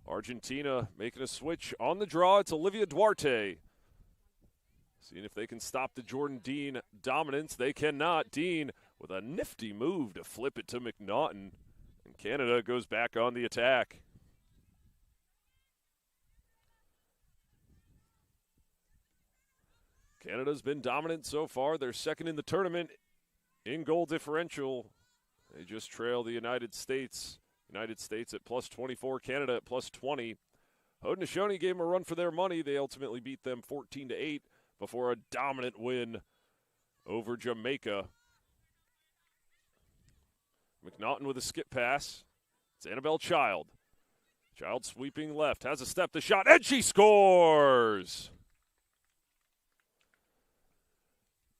Argentina making a switch on the draw. It's Olivia Duarte. Seeing if they can stop the Jordan Dean dominance. They cannot. Dean with a nifty move to flip it to McNaughton. And Canada goes back on the attack. Canada's been dominant so far. They're second in the tournament in goal differential. They just trail the United States. United States at plus 24, Canada at plus 20. Haudenosaunee gave them a run for their money. They ultimately beat them 14-8 before a dominant win over Jamaica. McNaughton with a skip pass. It's Annabelle Child. Child sweeping left, has a step, the shot, and she scores!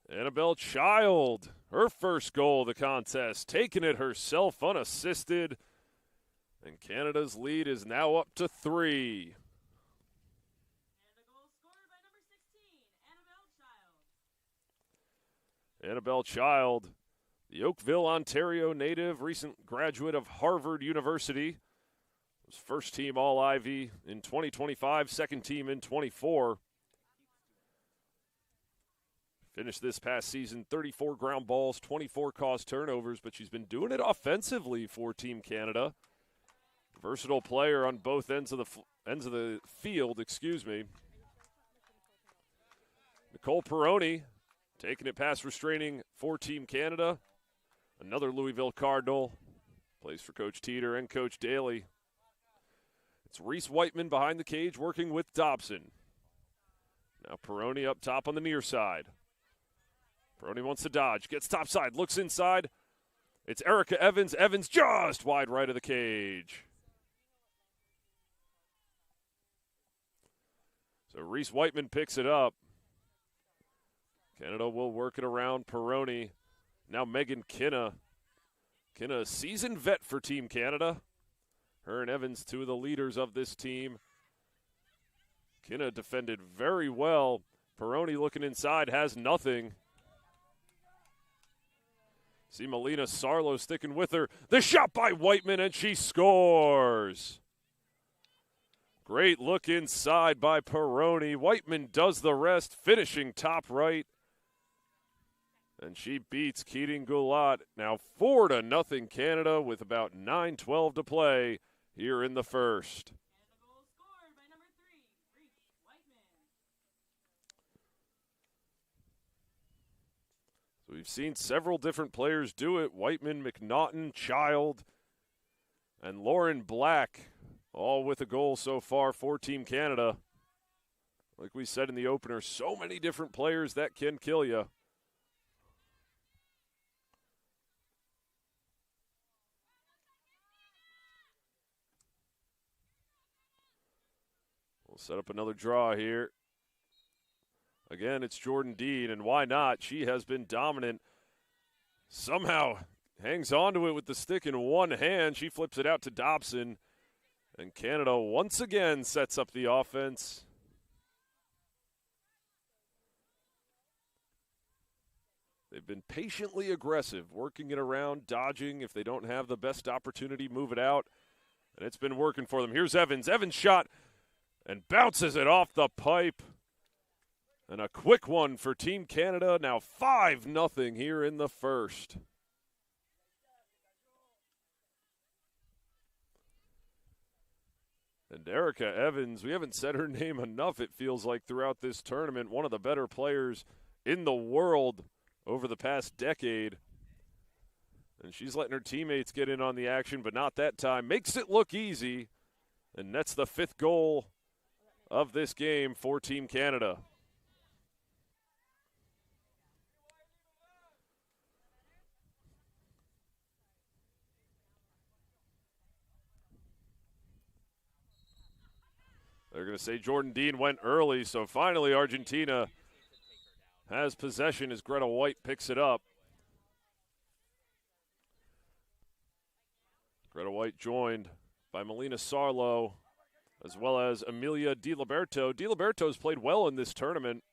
Annabelle Child, her first goal of the contest, taking it herself unassisted. And Canada's lead is now up to 3. And a goal scored by number 16, Annabelle Child. Annabelle Child, the Oakville, Ontario native, recent graduate of Harvard University. Was first team All-Ivy in 2025, second team in 24. Finished this past season 34 ground balls, 24 caused turnovers, but she's been doing it offensively for Team Canada. Versatile player on both ends of the field, Nicole Peroni taking it past restraining for Team Canada. Another Louisville Cardinal. Plays for Coach Teeter and Coach Daly. It's Reese Whiteman behind the cage working with Dobson. Now Peroni up top on the near side. Peroni wants to dodge, gets topside, looks inside. It's Erica Evans. Evans just wide right of the cage. So Reese Whiteman picks it up. Canada will work it around Peroni. Now Megan Kinna. Kinna, a seasoned vet for Team Canada. Her and Evans, two of the leaders of this team. Kinna defended very well. Peroni looking inside, has nothing. See Melina Sarlo sticking with her. The shot by Whiteman, and she scores. Great look inside by Peroni. Whiteman does the rest, finishing top right. And she beats Keating Goulat. Now 4-0 Canada with about 9:12 to play here in the first. And a goal scored by number 3, Reese Whiteman. So we've seen several different players do it. Whiteman, McNaughton, Child, and Lauren Black, all with a goal so far for Team Canada. Like we said in the opener, so many different players that can kill you. We'll set up another draw here. Again, it's Jordan Dean, and why not? She has been dominant. Somehow hangs on to it with the stick in one hand. She flips it out to Dobson, and Canada once again sets up the offense. They've been patiently aggressive, working it around, dodging. If they don't have the best opportunity, move it out, and it's been working for them. Here's Evans. Evans shot and bounces it off the pipe. And a quick one for Team Canada. Now 5-0 here in the first. And Erica Evans, we haven't said her name enough, it feels like, throughout this tournament. One of the better players in the world over the past decade. And she's letting her teammates get in on the action, but not that time. Makes it look easy. And that's the 5th goal of this game for Team Canada. They're going to say Jordan Dean went early, so finally Argentina has possession as Greta White picks it up. Greta White joined by Melina Sarlo, as well as Amelia Di Liberto. Di Liberto's played well in this tournament.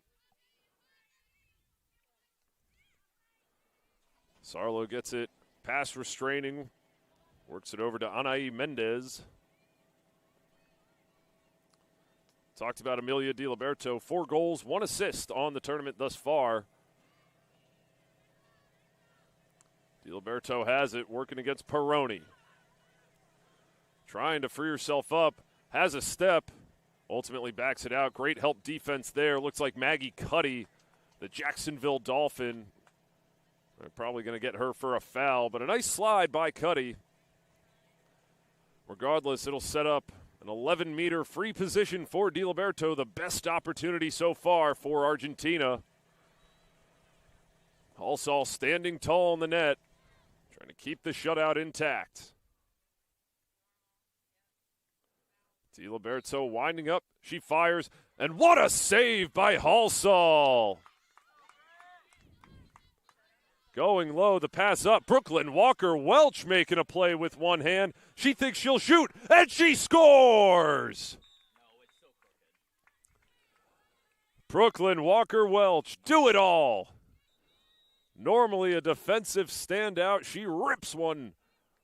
Sarlo gets it past restraining, works it over to Anaí Mendez. Talked about Amelia DiLiberto. 4 goals, 1 assist on the tournament thus far. DiLiberto has it, working against Peroni. Trying to free herself up, has a step, ultimately backs it out. Great help defense there. Looks like Maggie Cuddy, the Jacksonville Dolphin. They're probably going to get her for a foul, but a nice slide by Cuddy. Regardless, it'll set up an 11-meter free position for DiLiberto, the best opportunity so far for Argentina. Halsall standing tall in the net, trying to keep the shutout intact. DiLiberto winding up, she fires, and what a save by Halsall! Going low, the pass up. Brooklyn Walker-Welch making a play with one hand. She thinks she'll shoot, and she scores! Brooklyn Walker-Welch, do it all. Normally a defensive standout. She rips one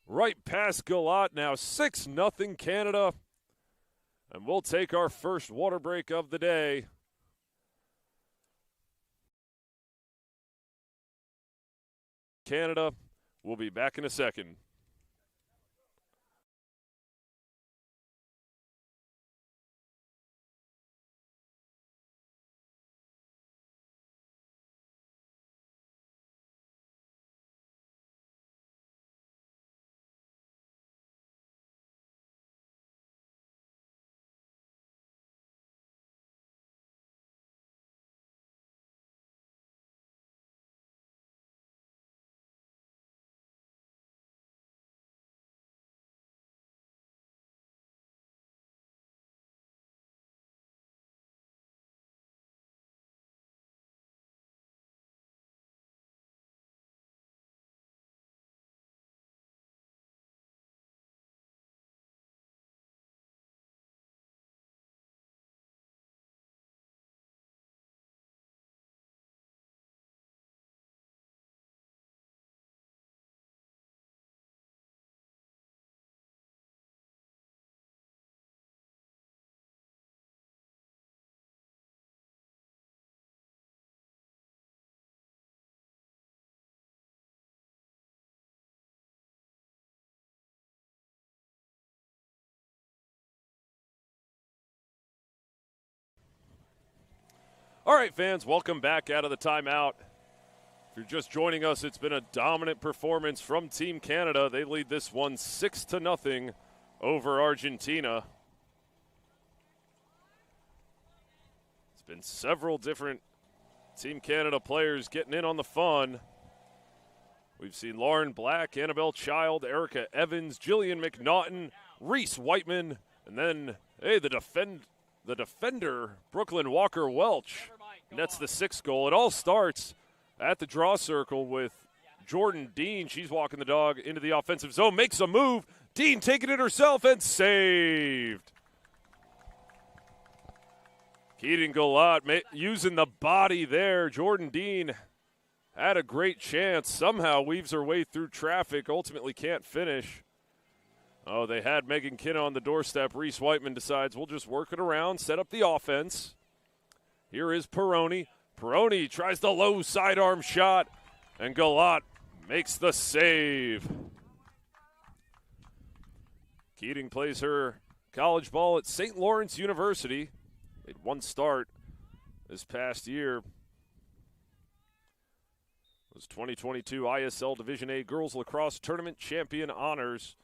right past Galat. Now 6-0 Canada. And we'll take our first water break of the day. Canada. We'll be back in a second. All right, fans, welcome back out of the timeout. If you're just joining us, it's been a dominant performance from Team Canada. They lead this one 6-0 over Argentina. It's been several different Team Canada players getting in on the fun. We've seen Lauren Black, Annabelle Child, Erica Evans, Jillian McNaughton, Reese Whiteman, and then, hey, the defender, Brooklyn Walker-Welch, nets the 6th goal. It all starts at the draw circle with Jordan Dean. She's walking the dog into the offensive zone, makes a move. Dean taking it herself and saved. Keaton Galat using the body there. Jordan Dean had a great chance. Somehow weaves her way through traffic, ultimately can't finish. Oh, they had Megan Kinna on the doorstep. Reese Whiteman decides we'll just work it around, set up the offense. Here is Peroni. Peroni tries the low sidearm shot, and Galat makes the save. Keating plays her college ball at St. Lawrence University. Made one start this past year. It was 2022 ISL Division A Girls Lacrosse Tournament Champion honors.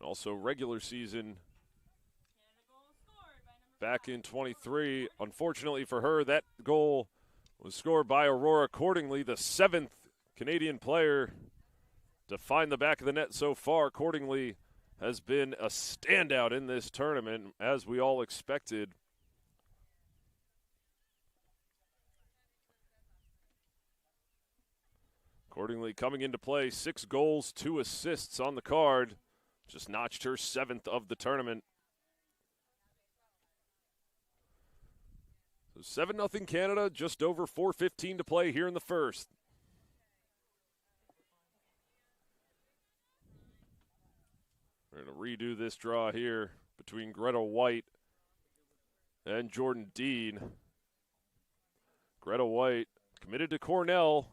Also regular season back in 23. Unfortunately for her, that goal was scored by Aurora Cordingley, the 7th Canadian player to find the back of the net so far. Cordingley has been a standout in this tournament, as we all expected. Cordingley coming into play, 6 goals, 2 assists on the card. Just notched her 7th of the tournament. So 7-0 Canada, just over 4:15 to play here in the first. We're going to redo this draw here between Greta White and Jordan Dean. Greta White committed to Cornell.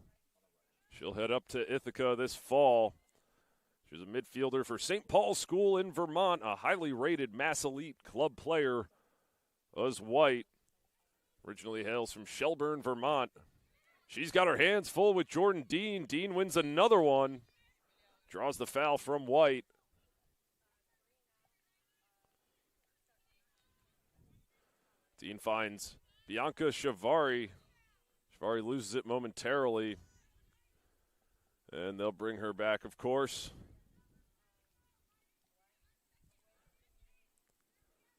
She'll head up to Ithaca this fall. She's a midfielder for St. Paul's School in Vermont, a highly rated Mass Elite club player. Uz White originally hails from Shelburne, Vermont. She's got her hands full with Jordan Dean. Dean wins another one. Draws the foul from White. Dean finds Bianca Shavari. Shavari loses it momentarily. And they'll bring her back, of course.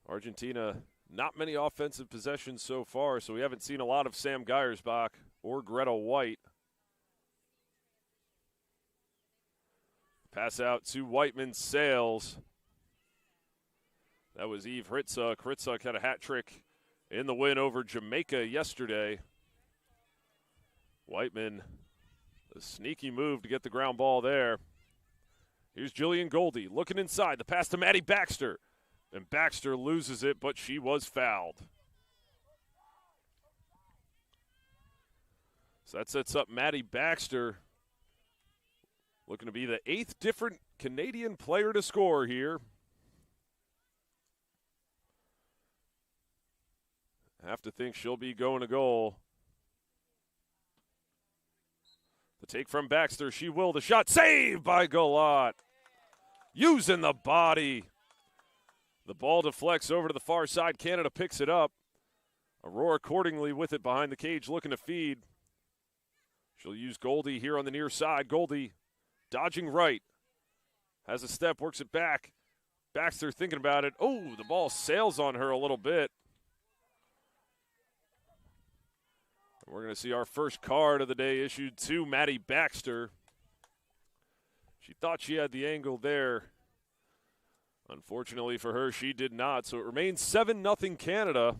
Argentina, not many offensive possessions so far, so we haven't seen a lot of Sam Geiersbach or Greta White. Pass out to Whiteman Sales. That was Eve Hritzuk. Hritzuk had a hat trick in the win over Jamaica yesterday. Whiteman, a sneaky move to get the ground ball there. Here's Jillian Goldie looking inside. The pass to Maddie Baxter. And Baxter loses it, but she was fouled. So that sets up Maddie Baxter, looking to be the 8th different Canadian player to score here. Have to think she'll be going to goal. The take from Baxter, she will. The shot saved by Golat. Using the body. The ball deflects over to the far side. Canada picks it up. Aurora accordingly with it behind the cage, looking to feed. She'll use Goldie here on the near side. Goldie dodging right. Has a step, works it back. Baxter thinking about it. Oh, the ball sails on her a little bit. We're going to see our first card of the day issued to Maddie Baxter. She thought she had the angle there. Unfortunately for her, she did not. So it remains 7-0 Canada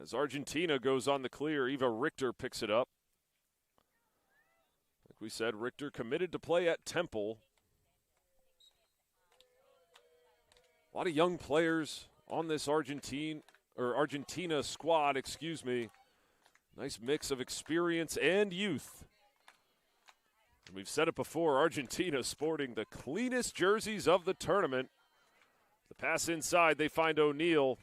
as Argentina goes on the clear. Eva Richter picks it up. Like we said, Richter committed to play at Temple. A lot of young players on this Argentina squad, Nice mix of experience and youth. And we've said it before, Argentina sporting the cleanest jerseys of the tournament. The pass inside, they find O'Neal.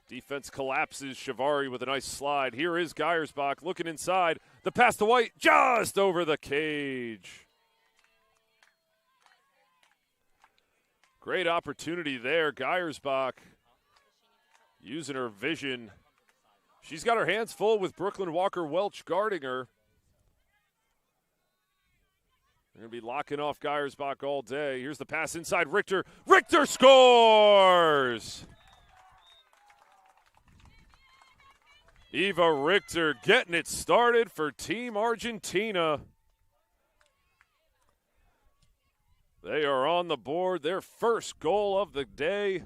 Defense collapses. Shavari with a nice slide. Here is Geiersbach looking inside. The pass to White, just over the cage. Great opportunity there. Geiersbach using her vision. She's got her hands full with Brooklyn Walker-Welch guarding her. They're going to be locking off Geiersbach all day. Here's the pass inside. Richter. Richter scores! Eva Richter getting it started for Team Argentina. They are on the board. Their first goal of the day.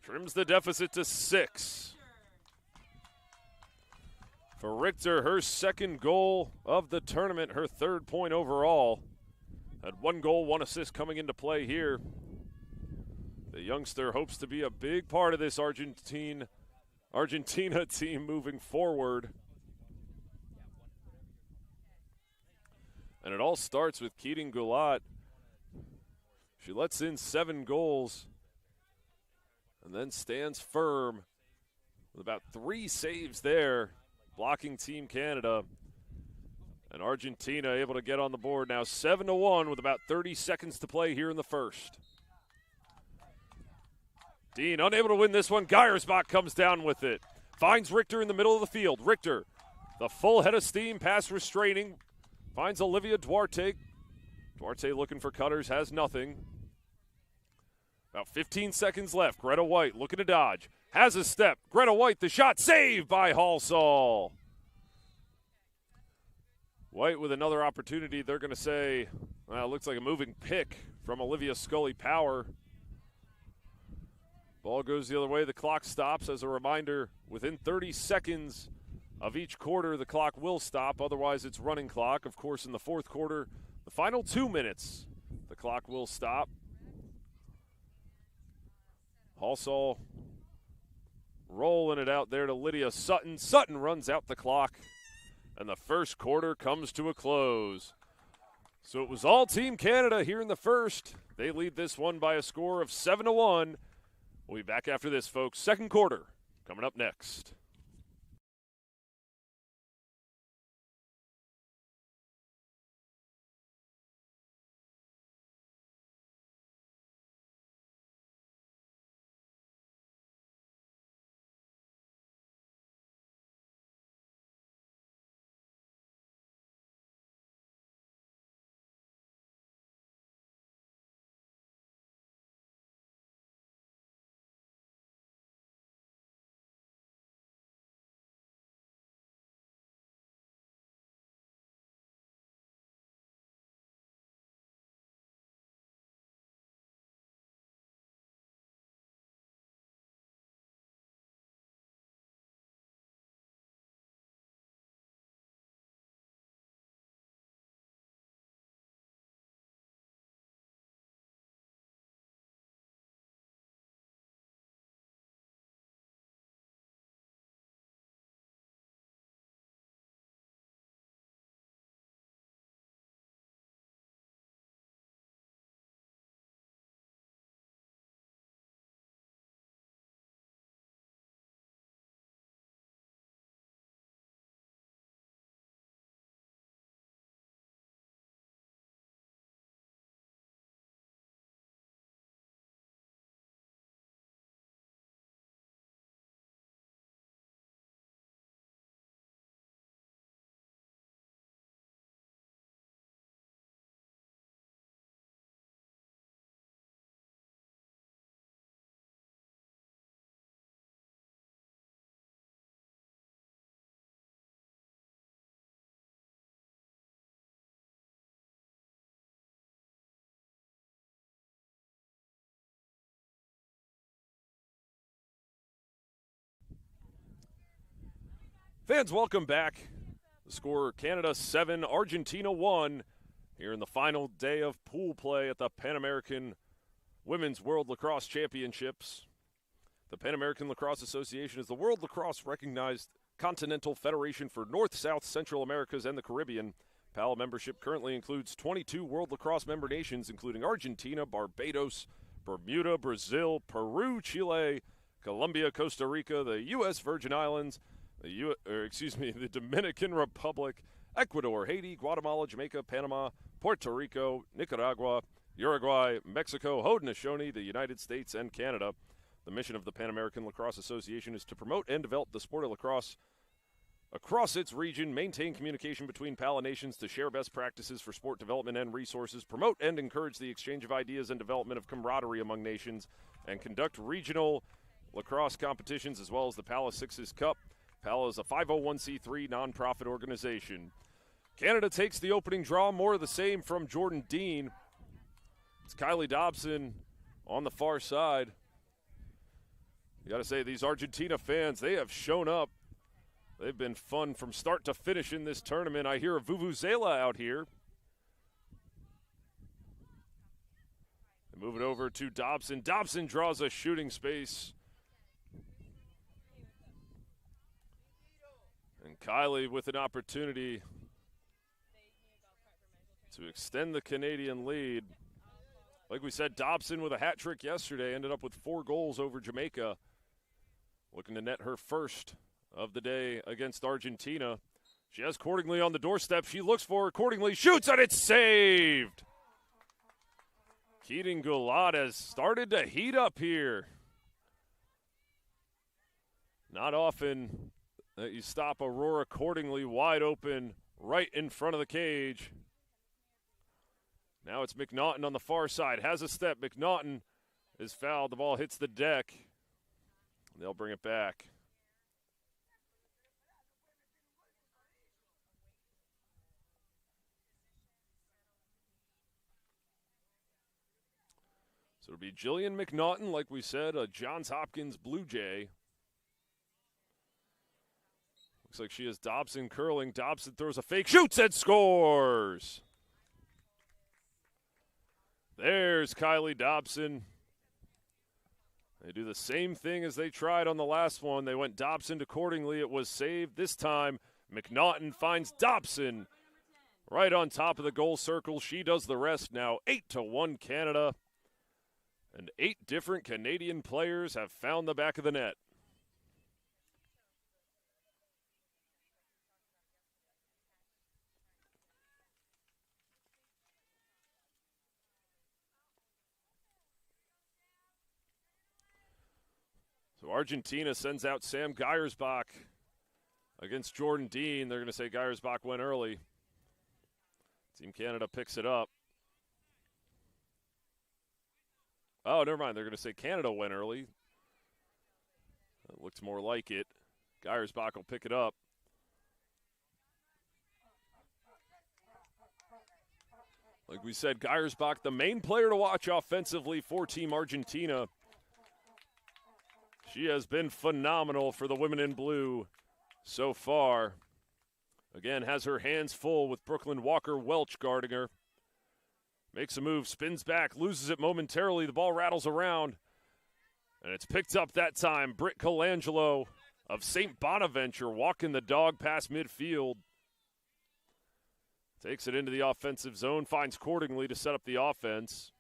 Trims the deficit to 6. For Richter, her second goal of the tournament, her 3rd point overall. Had 1 goal, 1 assist coming into play here. The youngster hopes to be a big part of this Argentina team moving forward. And it all starts with Keating Gulat. She lets in 7 goals and then stands firm with about 3 saves there, blocking Team Canada. And Argentina able to get on the board now 7-1 with about 30 seconds to play here in the first. Dean unable to win this one. Geiersbach comes down with it. Finds Richter in the middle of the field. Richter, the full head of steam, pass restraining. Finds Olivia Duarte. Duarte looking for cutters, has nothing. About 15 seconds left. Greta White looking to dodge. Has a step. Greta White, the shot saved by Halsall. White with another opportunity. They're going to say, well, it looks like a moving pick from Olivia Scully-Power. Ball goes the other way. The clock stops. As a reminder, within 30 seconds of each quarter, the clock will stop. Otherwise, it's running clock. Of course, in the 4th quarter, the final 2 minutes, the clock will stop. Halsall rolling it out there to Lydia Sutton. Sutton runs out the clock, and the first quarter comes to a close. So it was all Team Canada here in the first. They lead this one by a score of 7-1. We'll be back after this, folks. Second quarter coming up next. Fans, welcome back. The score, Canada 7, Argentina 1, here in the final day of pool play at the Pan American Women's World Lacrosse Championships. The Pan American Lacrosse Association is the World Lacrosse recognized continental federation for North, South, Central Americas, and the Caribbean. PAL membership currently includes 22 World Lacrosse member nations, including Argentina, Barbados, Bermuda, Brazil, Peru, Chile, Colombia, Costa Rica, the U.S. Virgin Islands, the Dominican Republic, Ecuador, Haiti, Guatemala, Jamaica, Panama, Puerto Rico, Nicaragua, Uruguay, Mexico, Haudenosaunee, the United States, and Canada. The mission of the Pan American Lacrosse Association is to promote and develop the sport of lacrosse across its region, maintain communication between PAL nations to share best practices for sport development and resources, promote and encourage the exchange of ideas and development of camaraderie among nations, and conduct regional lacrosse competitions as well as the PAL Sixes Cup. PAL is a 501c3 nonprofit organization. Canada takes the opening draw, more of the same from Jordan Dean. It's Kylie Dobson on the far side. You got to say, these Argentina fans, they have shown up. They've been fun from start to finish in this tournament. I hear a vuvuzela out here. They move it over to Dobson. Dobson draws a shooting space. And Kylie with an opportunity to extend the Canadian lead. Like we said, Dobson with a hat trick yesterday ended up with 4 goals over Jamaica. Looking to net her first of the day against Argentina. She has Cordingley on the doorstep. She looks for her. Cordingley shoots, and it's saved. Keating Goulat has started to heat up here. Not often that you stop Aurora Cordingley wide open right in front of the cage. Now it's McNaughton on the far side. Has a step. McNaughton is fouled. The ball hits the deck. They'll bring it back. So it'll be Jillian McNaughton, like we said, a Johns Hopkins Blue Jay. Looks like she has Dobson curling. Dobson throws a fake, shoots and scores. There's Kylie Dobson. They do the same thing as they tried on the last one. They went Dobson to Cordingly. It was saved. This time, McNaughton finds Dobson right on top of the goal circle. She does the rest now. 8-1 Canada. And 8 different Canadian players have found the back of the net. So Argentina sends out Sam Geiersbach against Jordan Dean. They're going to say Geiersbach went early. Team Canada picks it up. Oh, never mind. They're going to say Canada went early. That looks more like it. Geiersbach will pick it up. Like we said, Geiersbach, the main player to watch offensively for Team Argentina. She has been phenomenal for the women in blue so far. Again, has her hands full with Brooklyn Walker-Welch guarding her. Makes a move, spins back, loses it momentarily. The ball rattles around, and it's picked up that time. Britt Colangelo of St. Bonaventure walking the dog past midfield. Takes it into the offensive zone, finds Cordingly to set up the offense.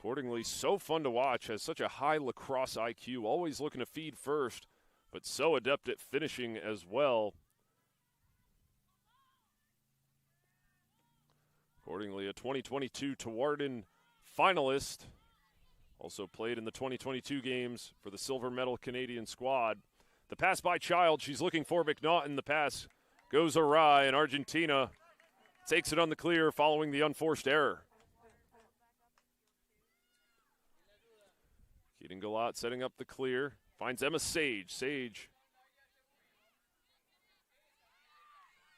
Cordingly, so fun to watch, has such a high lacrosse IQ, always looking to feed first, but so adept at finishing as well. Accordingly, a 2022 Tewaaraton finalist. Also played in the 2022 games for the silver medal Canadian squad. The pass by Child. She's looking for McNaughton. The pass goes awry, and Argentina takes it on the clear following the unforced error. Keaton Galat setting up the clear. Finds Emma Sage.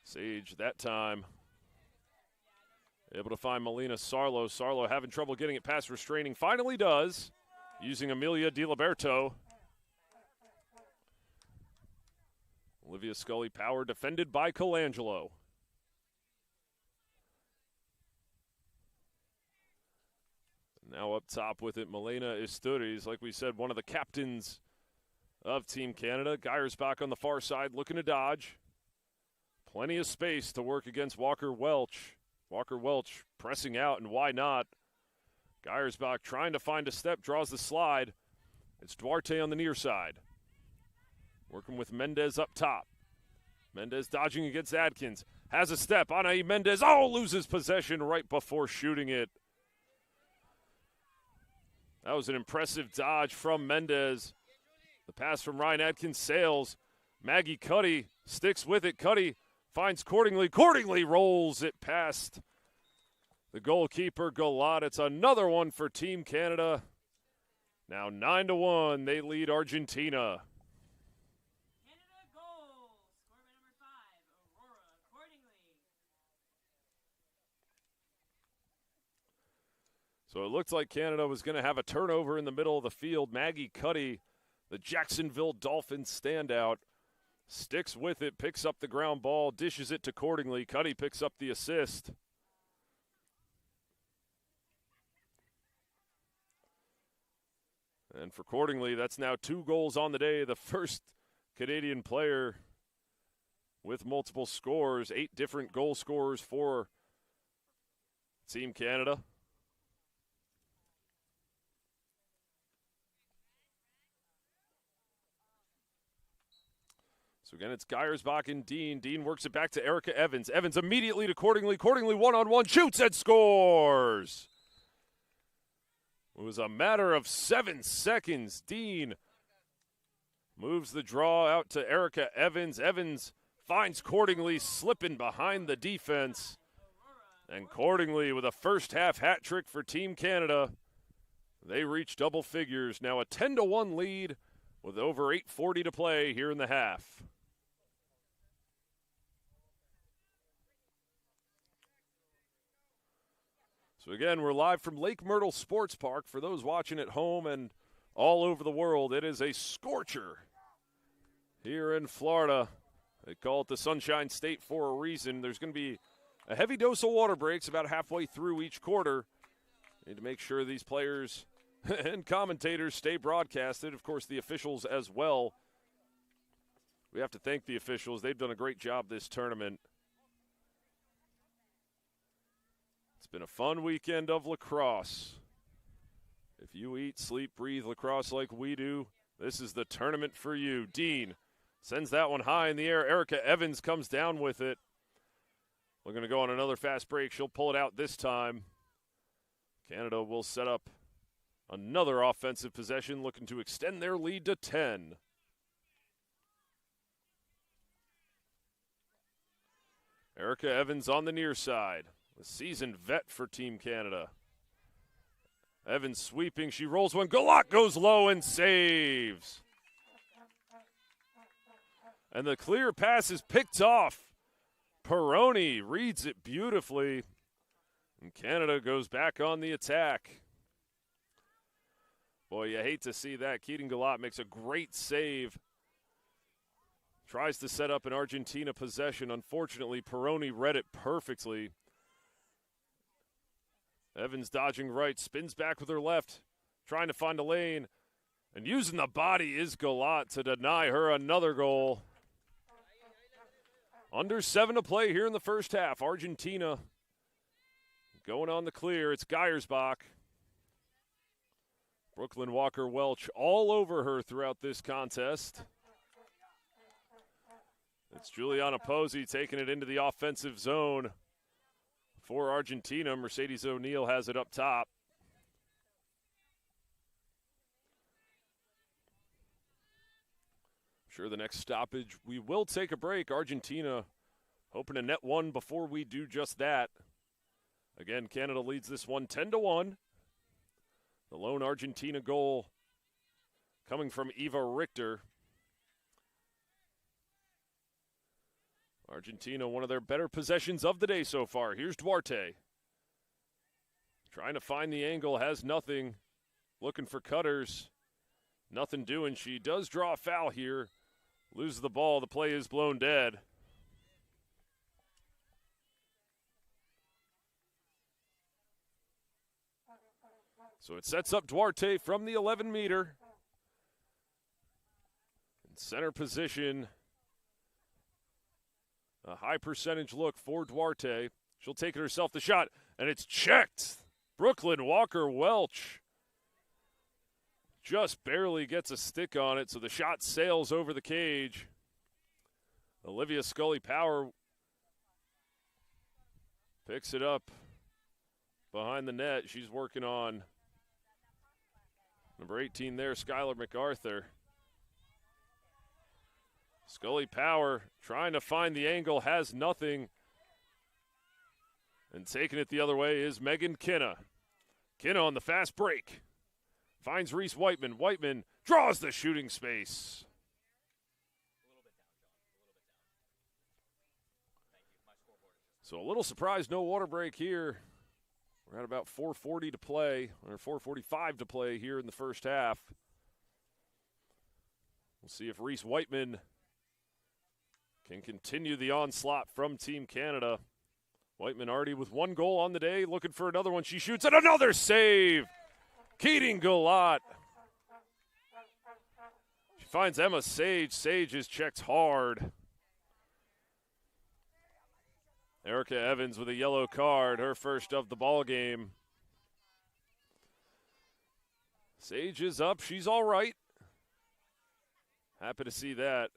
Sage that time able to find Melina Sarlo. Sarlo having trouble getting it past restraining. Finally does, using Amelia DiLiberto. Olivia Scully power defended by Colangelo. Now up top with it, Milena Isturiz, like we said, one of the captains of Team Canada. Geiersbach on the far side looking to dodge. Plenty of space to work against Walker-Welch. Walker-Welch pressing out, and why not? Geiersbach trying to find a step, draws the slide. It's Duarte on the near side. Working with Mendez up top. Mendez dodging against Adkins. Has a step. Anaí Mendez, loses possession right before shooting it. That was an impressive dodge from Mendez. The pass from Ryan Adkins sails. Maggie Cuddy sticks with it. Cuddy finds Cordingly. Cordingly rolls it past the goalkeeper, Galat. It's another one for Team Canada. Now 9-1, they lead Argentina. Canada goal. Scored by number 5, Aurora Cordingly. So it looked like Canada was going to have a turnover in the middle of the field. Maggie Cuddy, the Jacksonville Dolphins standout, sticks with it, picks up the ground ball, dishes it to Cordingly. Cuddy picks up the assist. And for Cordingly, that's now 2 goals on the day. The first Canadian player with multiple scores, 8 different goal scorers for Team Canada. So again, it's Geiersbach and Dean. Dean works it back to Erica Evans. Evans immediately to Cordingly. Cordingly one-on-one, shoots and scores. It was a matter of 7 seconds. Dean moves the draw out to Erica Evans. Evans finds Cordingly slipping behind the defense. And Cordingly with a first-half hat trick for Team Canada. They reach double figures. Now a 10-1 lead with over 8:40 to play here in the half. So again, we're live from Lake Myrtle Sports Park. For those watching at home and all over the world, it is a scorcher here in Florida. They call it the Sunshine State for a reason. There's going to be a heavy dose of water breaks about halfway through each quarter. Need to make sure these players and commentators stay broadcasted. Of course, the officials as well. We have to thank the officials. They've done a great job this tournament. It's been a fun weekend of lacrosse. If you eat, sleep, breathe lacrosse like we do, this is the tournament for you. Dean sends that one high in the air. Erica Evans comes down with it. We're going to go on another fast break. She'll pull it out this time. Canada will set up another offensive possession, looking to extend their lead to 10. Erica Evans on the near side, a seasoned vet for Team Canada. Evans sweeping, she rolls one. Galot goes low and saves. And the clear pass is picked off. Peroni reads it beautifully. And Canada goes back on the attack. Boy, you hate to see that. Keaton Galot makes a great save. Tries to set up an Argentina possession. Unfortunately, Peroni read it perfectly. Evans dodging right, spins back with her left, trying to find a lane. And using the body is Galot to deny her another goal. Under 7 to play here in the first half. Argentina going on the clear. It's Geiersbach. Brooklyn Walker-Welch all over her throughout this contest. It's Juliana Posey taking it into the offensive zone for Argentina. Mercedes O'Neal has it up top. Sure, the next stoppage, we will take a break. Argentina hoping to net one before we do just that. Again, Canada leads this one 10-1. The lone Argentina goal coming from Eva Richter. Argentina, one of their better possessions of the day so far. Here's Duarte. Trying to find the angle, has nothing. Looking for cutters. Nothing doing. She does draw a foul here. Loses the ball. The play is blown dead. So it sets up Duarte from the 11-meter. In center position. A high percentage look for Duarte. She'll take it herself, the shot, and it's checked. Brooklyn Walker-Welch just barely gets a stick on it, so the shot sails over the cage. Olivia Scully-Power picks it up behind the net. She's working on number 18 there, Skylar MacArthur. Scully-Power trying to find the angle, has nothing. And taking it the other way is Megan Kinna. Kinna on the fast break. Finds Reese Whiteman. Whiteman draws the shooting space. So a little surprise, no water break here. We're at about 4:40 to play, or 4:45 to play here in the first half. We'll see if Reese Whiteman can continue the onslaught from Team Canada. Whiteman already with one goal on the day, looking for another one. She shoots, and another save. Keating Galot. She finds Emma Sage. Sage is checked hard. Erica Evans with a yellow card, her first of the ball game. Sage is up. She's all right. Happy to see that.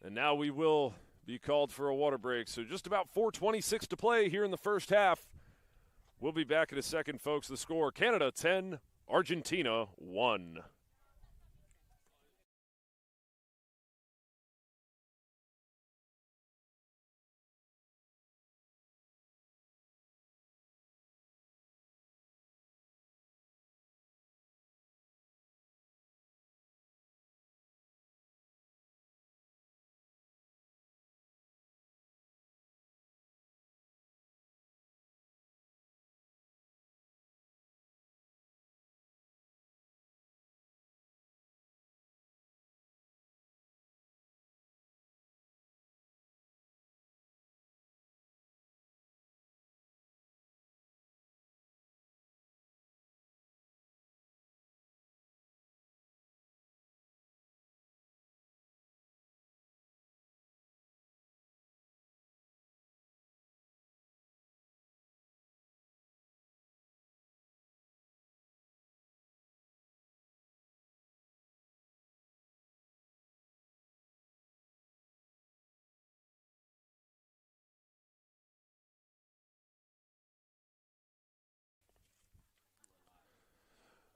And now we will be called for a water break. So just about 4:26 to play here in the first half. We'll be back in a second, folks. The score, Canada 10, Argentina 1.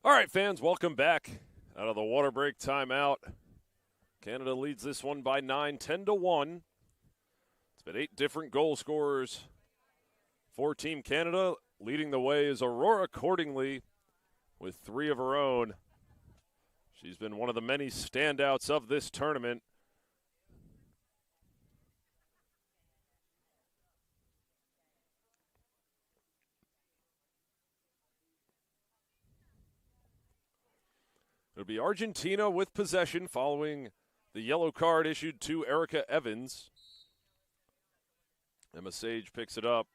All right, fans, welcome back out of the water break timeout. Canada leads this one by 9, 10-1. It's been 8 different goal scorers for Team Canada. Leading the way is Aurora Cordingley with 3 of her own. She's been one of the many standouts of this tournament. It'll be Argentina with possession following the yellow card issued to Erica Evans. Emma Sage picks it up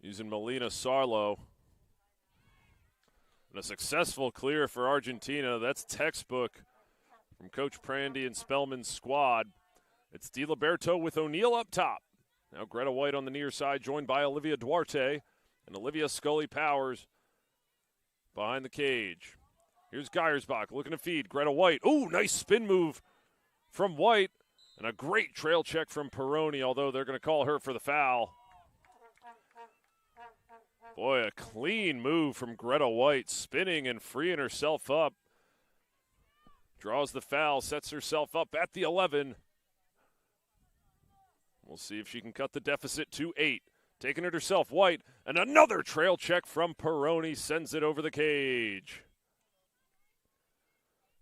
using Melina Sarlo. And a successful clear for Argentina. That's textbook from Coach Prandy and Spellman's squad. It's DiLiberto with O'Neill up top. Now Greta White on the near side, joined by Olivia Duarte and Olivia Scully-Powers behind the cage. Here's Geiersbach looking to feed. Greta White. Ooh, nice spin move from White. And a great trail check from Peroni, although they're going to call her for the foul. Boy, a clean move from Greta White, spinning and freeing herself up. Draws the foul, sets herself up at the 11. We'll see if she can cut the deficit to 8. Taking it herself, White, and another trail check from Peroni sends it over the cage.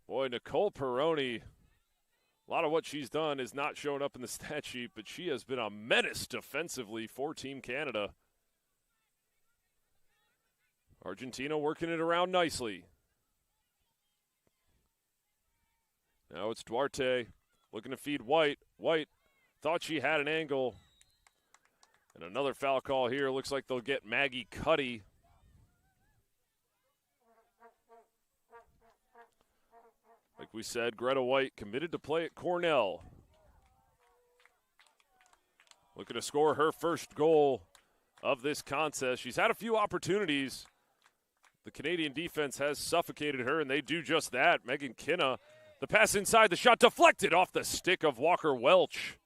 Boy, Nicole Peroni, a lot of what she's done is not showing up in the stat sheet, but she has been a menace defensively for Team Canada. Argentina working it around nicely. Now it's Duarte looking to feed White. White thought she had an angle. And another foul call here. Looks like they'll get Maggie Cuddy. Like we said, Greta White committed to play at Cornell. Looking to score her first goal of this contest. She's had a few opportunities. The Canadian defense has suffocated her, and they do just that. Megan Kinna, the pass inside, the shot deflected off the stick of Walker Welch.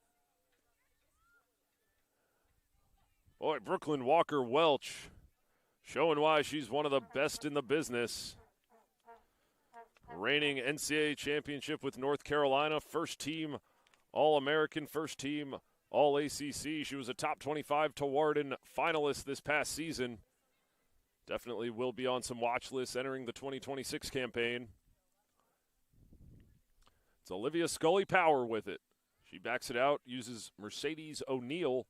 Boy, Brooklyn Walker Welch showing why she's one of the best in the business. Reigning NCAA championship with North Carolina, first team All-American, first team All-ACC. She was a top 25 Tewaaraton finalist this past season. Definitely will be on some watch lists entering the 2026 campaign. It's Olivia Scully-Power with it. She backs it out, uses Mercedes O'Neill.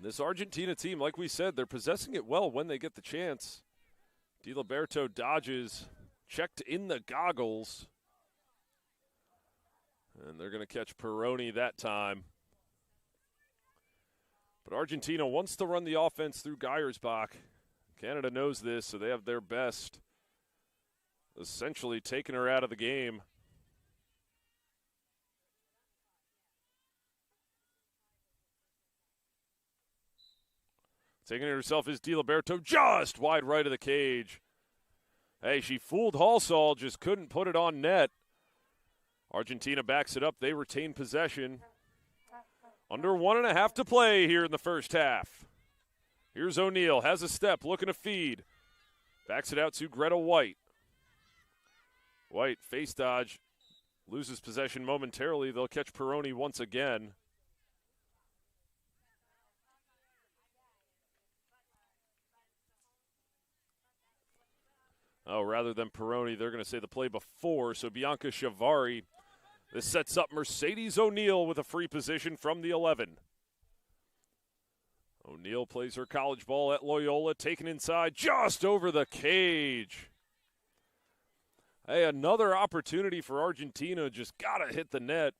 This Argentina team, like we said, they're possessing it well when they get the chance. DiLiberto dodges, checked in the goggles. And they're going to catch Peroni that time. But Argentina wants to run the offense through Geiersbach. Canada knows this, so they have their best, essentially taking her out of the game. Taking it herself is DiLiberto, just wide right of the cage. Hey, she fooled Halsall, just couldn't put it on net. Argentina backs it up. They retain possession. Under 1.5 to play here in the first half. Here's O'Neill, has a step, looking to feed. Backs it out to Greta White. White, face dodge, loses possession momentarily. They'll catch Peroni once again. Oh, rather than Peroni, they're going to say the play before. So Bianca Chavari. This sets up Mercedes O'Neill with a free position from the 11. O'Neill plays her college ball at Loyola, taken inside just over the cage. Hey, another opportunity for Argentina. Just got to hit the net.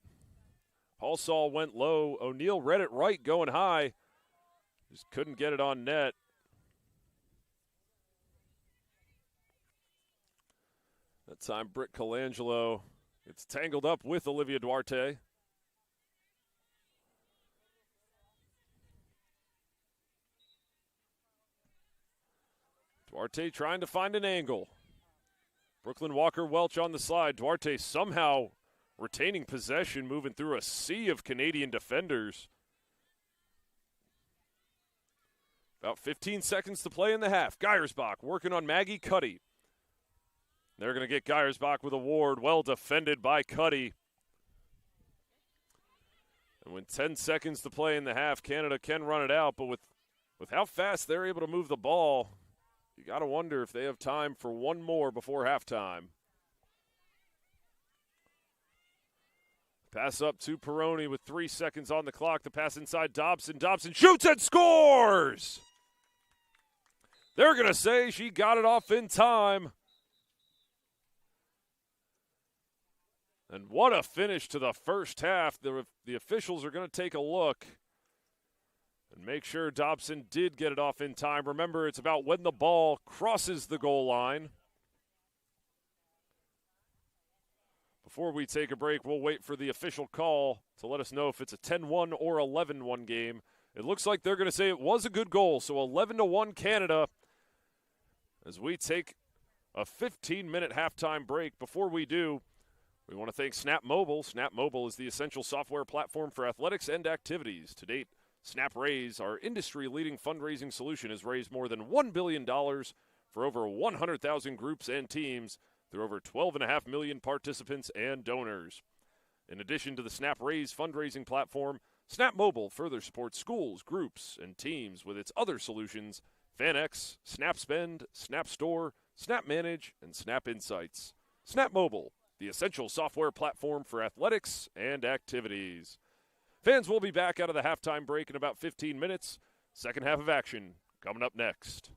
Halsall went low. O'Neill read it right going high. Just couldn't get it on net. That time, Britt Colangelo gets tangled up with Olivia Duarte. Duarte trying to find an angle. Brooklyn Walker Welch on the slide. Duarte somehow retaining possession, moving through a sea of Canadian defenders. About 15 seconds to play in the half. Geiersbach working on Maggie Cuddy. They're going to get Geiersbach with a ward. Well defended by Cuddy. And with 10 seconds to play in the half, Canada can run it out. But with how fast they're able to move the ball, you got to wonder if they have time for one more before halftime. Pass up to Peroni with 3 seconds on the clock. The pass inside Dobson. Dobson shoots and scores! They're going to say she got it off in time. And what a finish to the first half. The officials are going to take a look and make sure Dobson did get it off in time. Remember, it's about when the ball crosses the goal line. Before we take a break, we'll wait for the official call to let us know if it's a 10-1 or 11-1 game. It looks like they're going to say it was a good goal, so 11-1 Canada as we take a 15-minute halftime break. Before we do, we want to thank Snap Mobile. Snap Mobile is the essential software platform for athletics and activities. To date, Snap Raise, our industry-leading fundraising solution, has raised more than $1 billion for over 100,000 groups and teams through over 12.5 million participants and donors. In addition to the Snap Raise fundraising platform, Snap Mobile further supports schools, groups, and teams with its other solutions, FanX, Snap Spend, Snap Store, Snap Manage, and Snap Insights. Snap Mobile, the essential software platform for athletics and activities. Fans will be back out of the halftime break in about 15 minutes. Second half of action coming up next.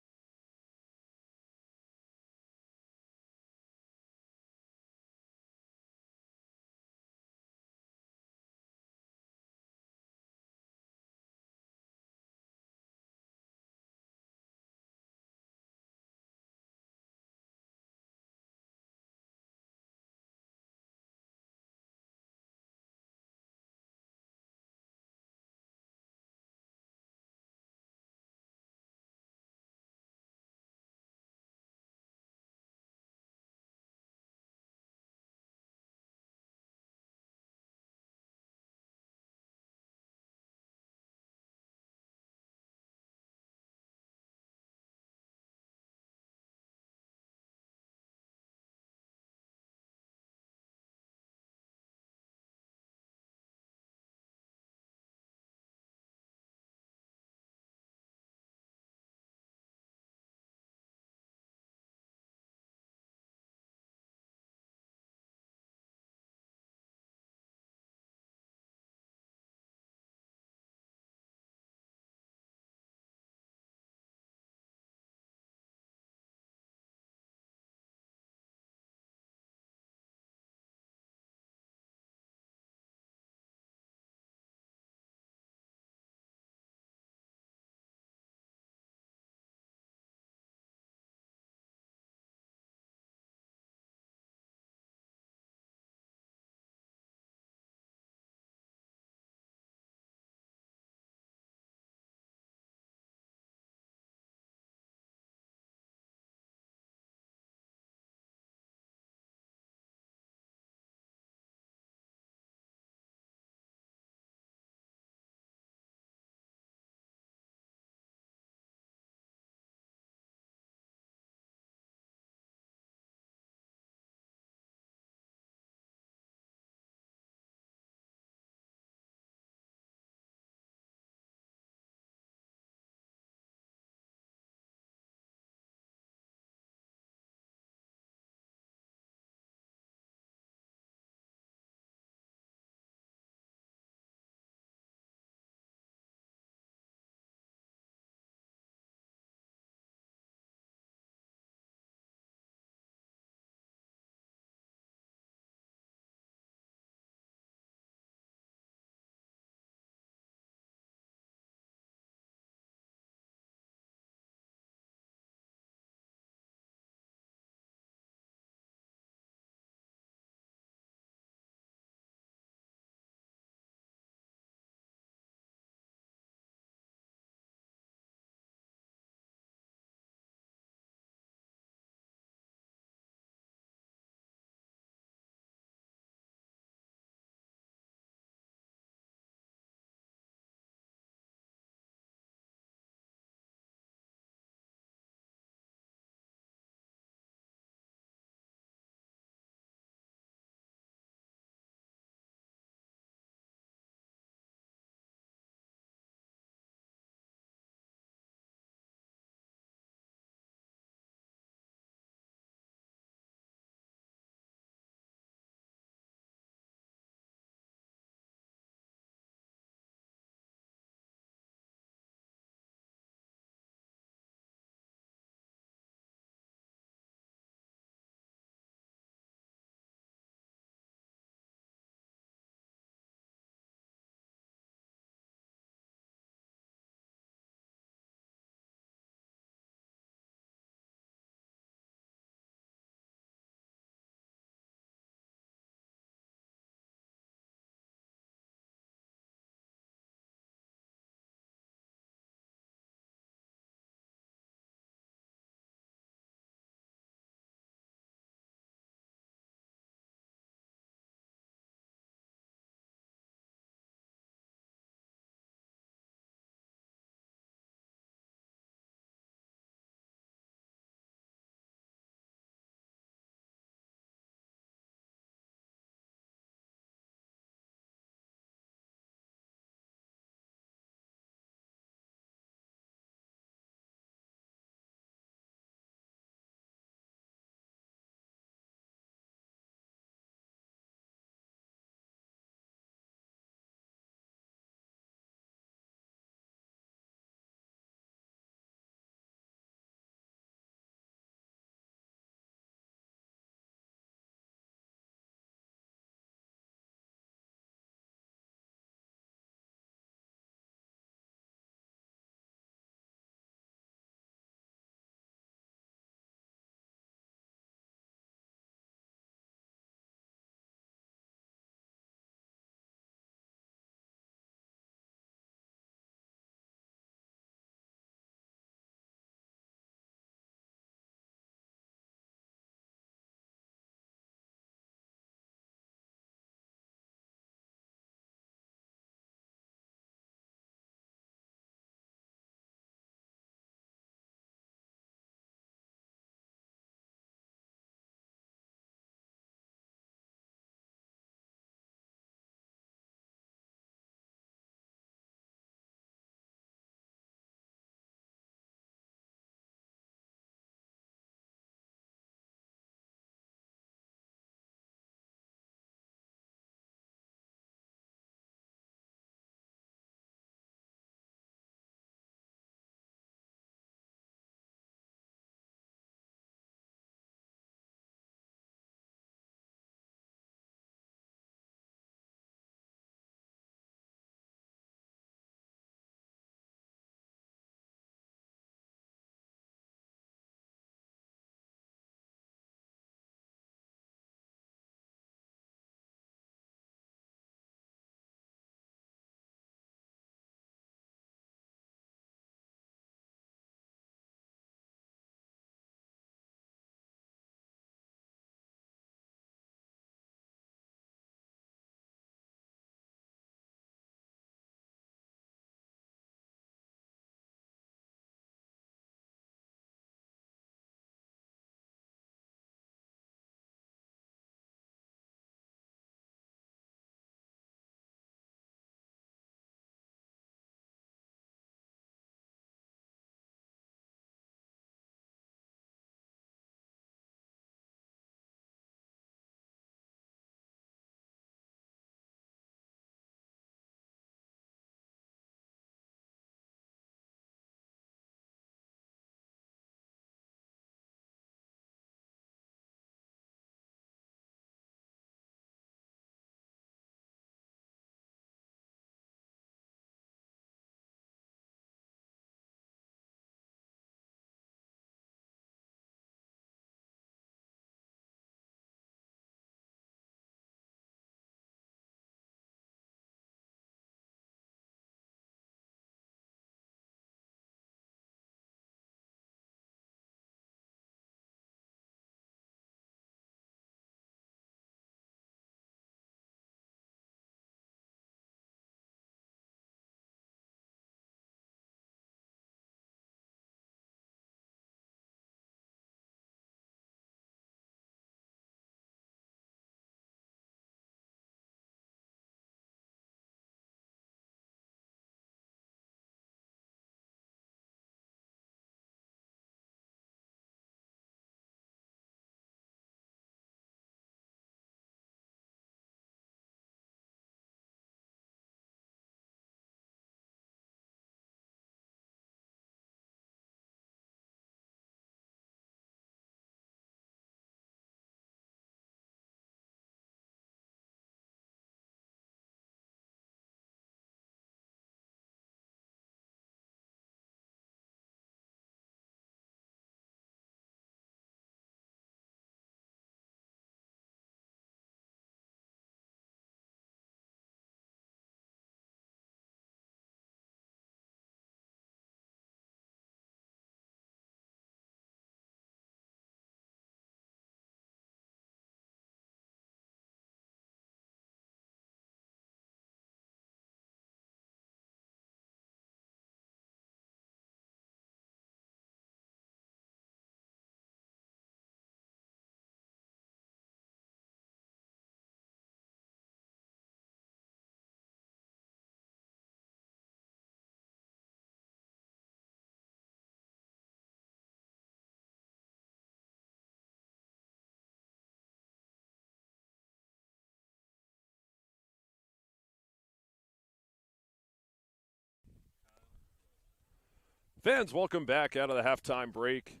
Fans, welcome back out of the halftime break.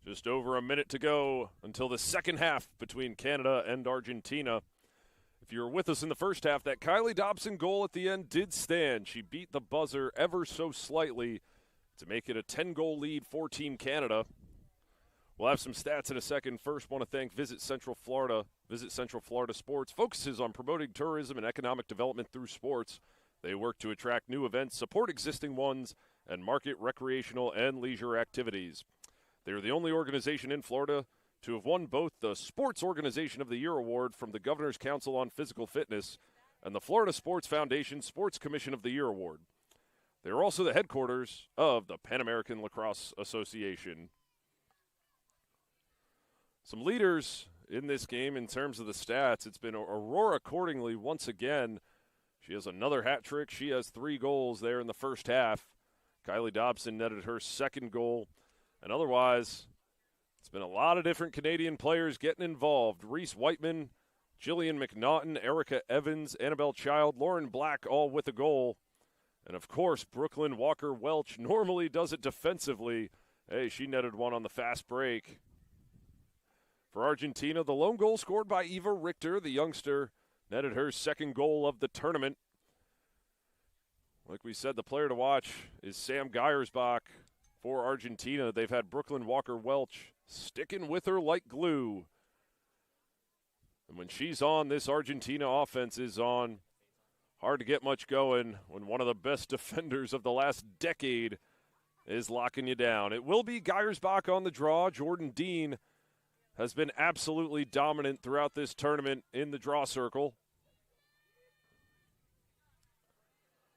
Just over a minute to go until the second half between Canada and Argentina. If you were with us in the first half, that Kylie Dobson goal at the end did stand. She beat the buzzer ever so slightly to make it a 10-goal lead for Team Canada. We'll have some stats in a second. First, want to thank Visit Central Florida. Visit Central Florida Sports focuses on promoting tourism and economic development through sports. They work to attract new events, support existing ones, and market recreational and leisure activities. They are the only organization in Florida to have won both the Sports Organization of the Year Award from the Governor's Council on Physical Fitness and the Florida Sports Foundation Sports Commission of the Year Award. They are also the headquarters of the Pan American Lacrosse Association. Some leaders in this game in terms of the stats. It's been Aurora Cordingley once again. She has another hat trick. She has 3 goals there in the first half. Kylie Dobson netted her second goal. And otherwise, it's been a lot of different Canadian players getting involved. Reese Whiteman, Jillian McNaughton, Erica Evans, Annabelle Child, Lauren Black all with a goal. And, of course, Brooklyn Walker-Welch normally does it defensively. Hey, she netted one on the fast break. For Argentina, the lone goal scored by Eva Richter, the youngster, netted her second goal of the tournament. Like we said, the player to watch is Sam Geiersbach. For Argentina, they've had Brooklyn Walker-Welch sticking with her like glue. And when she's on, this Argentina offense is on. Hard to get much going when one of the best defenders of the last decade is locking you down. It will be Geiersbach on the draw. Jordan Dean has been absolutely dominant throughout this tournament in the draw circle.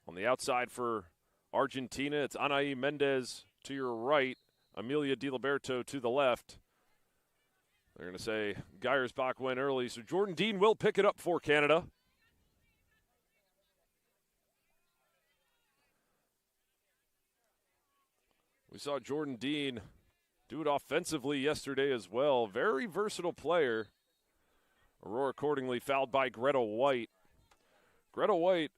On the outside for Argentina, it's Anaí Mendez to your right, Amelia DiLiberto to the left. They're going to say Geiersbach went early, so Jordan Dean will pick it up for Canada. We saw Jordan Dean do it offensively yesterday as well. Very versatile player. Aurora Cordingley fouled by Greta White. Greta White,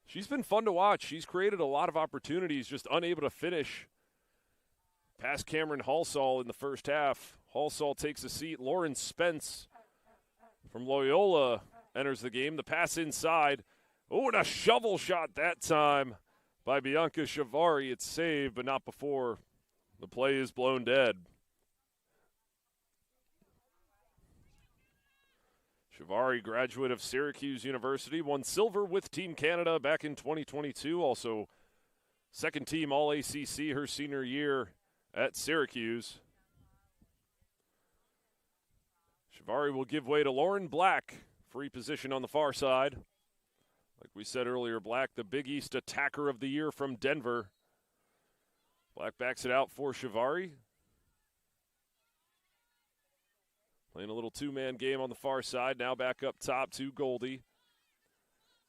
she's been fun to watch. She's created a lot of opportunities, just unable to finish. Past Cameron Halsall in the first half. Halsall takes a seat. Lauren Spence from Loyola enters the game. The pass inside. Oh, and a shovel shot that time by Bianca Shivari. It's saved, but not before the play is blown dead. Shivari, graduate of Syracuse University, won silver with Team Canada back in 2022. Also, second team All-ACC her senior year at Syracuse. Shivari will give way to Lauren Black, free position on the far side. Like we said earlier, Black, the Big East attacker of the year from Denver. Black backs it out for Shivari. Playing a little two-man game on the far side. Now back up top to Goldie.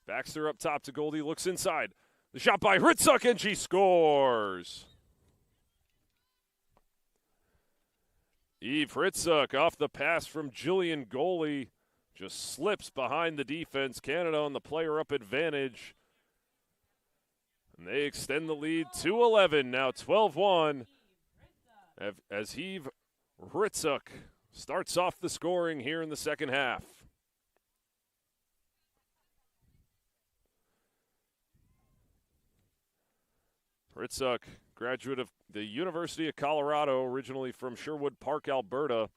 Baxter up top to Goldie. Looks inside. The shot by Hritzuk, and she scores. Eve Hritzuk off the pass from Jillian Goldie. Just slips behind the defense. Canada on the player-up advantage. And they extend the lead to 11. Now 12-1 as Eve Hritzuk starts off the scoring here in the second half. Hritzuk, graduate of the University of Colorado, originally from Sherwood Park, Alberta,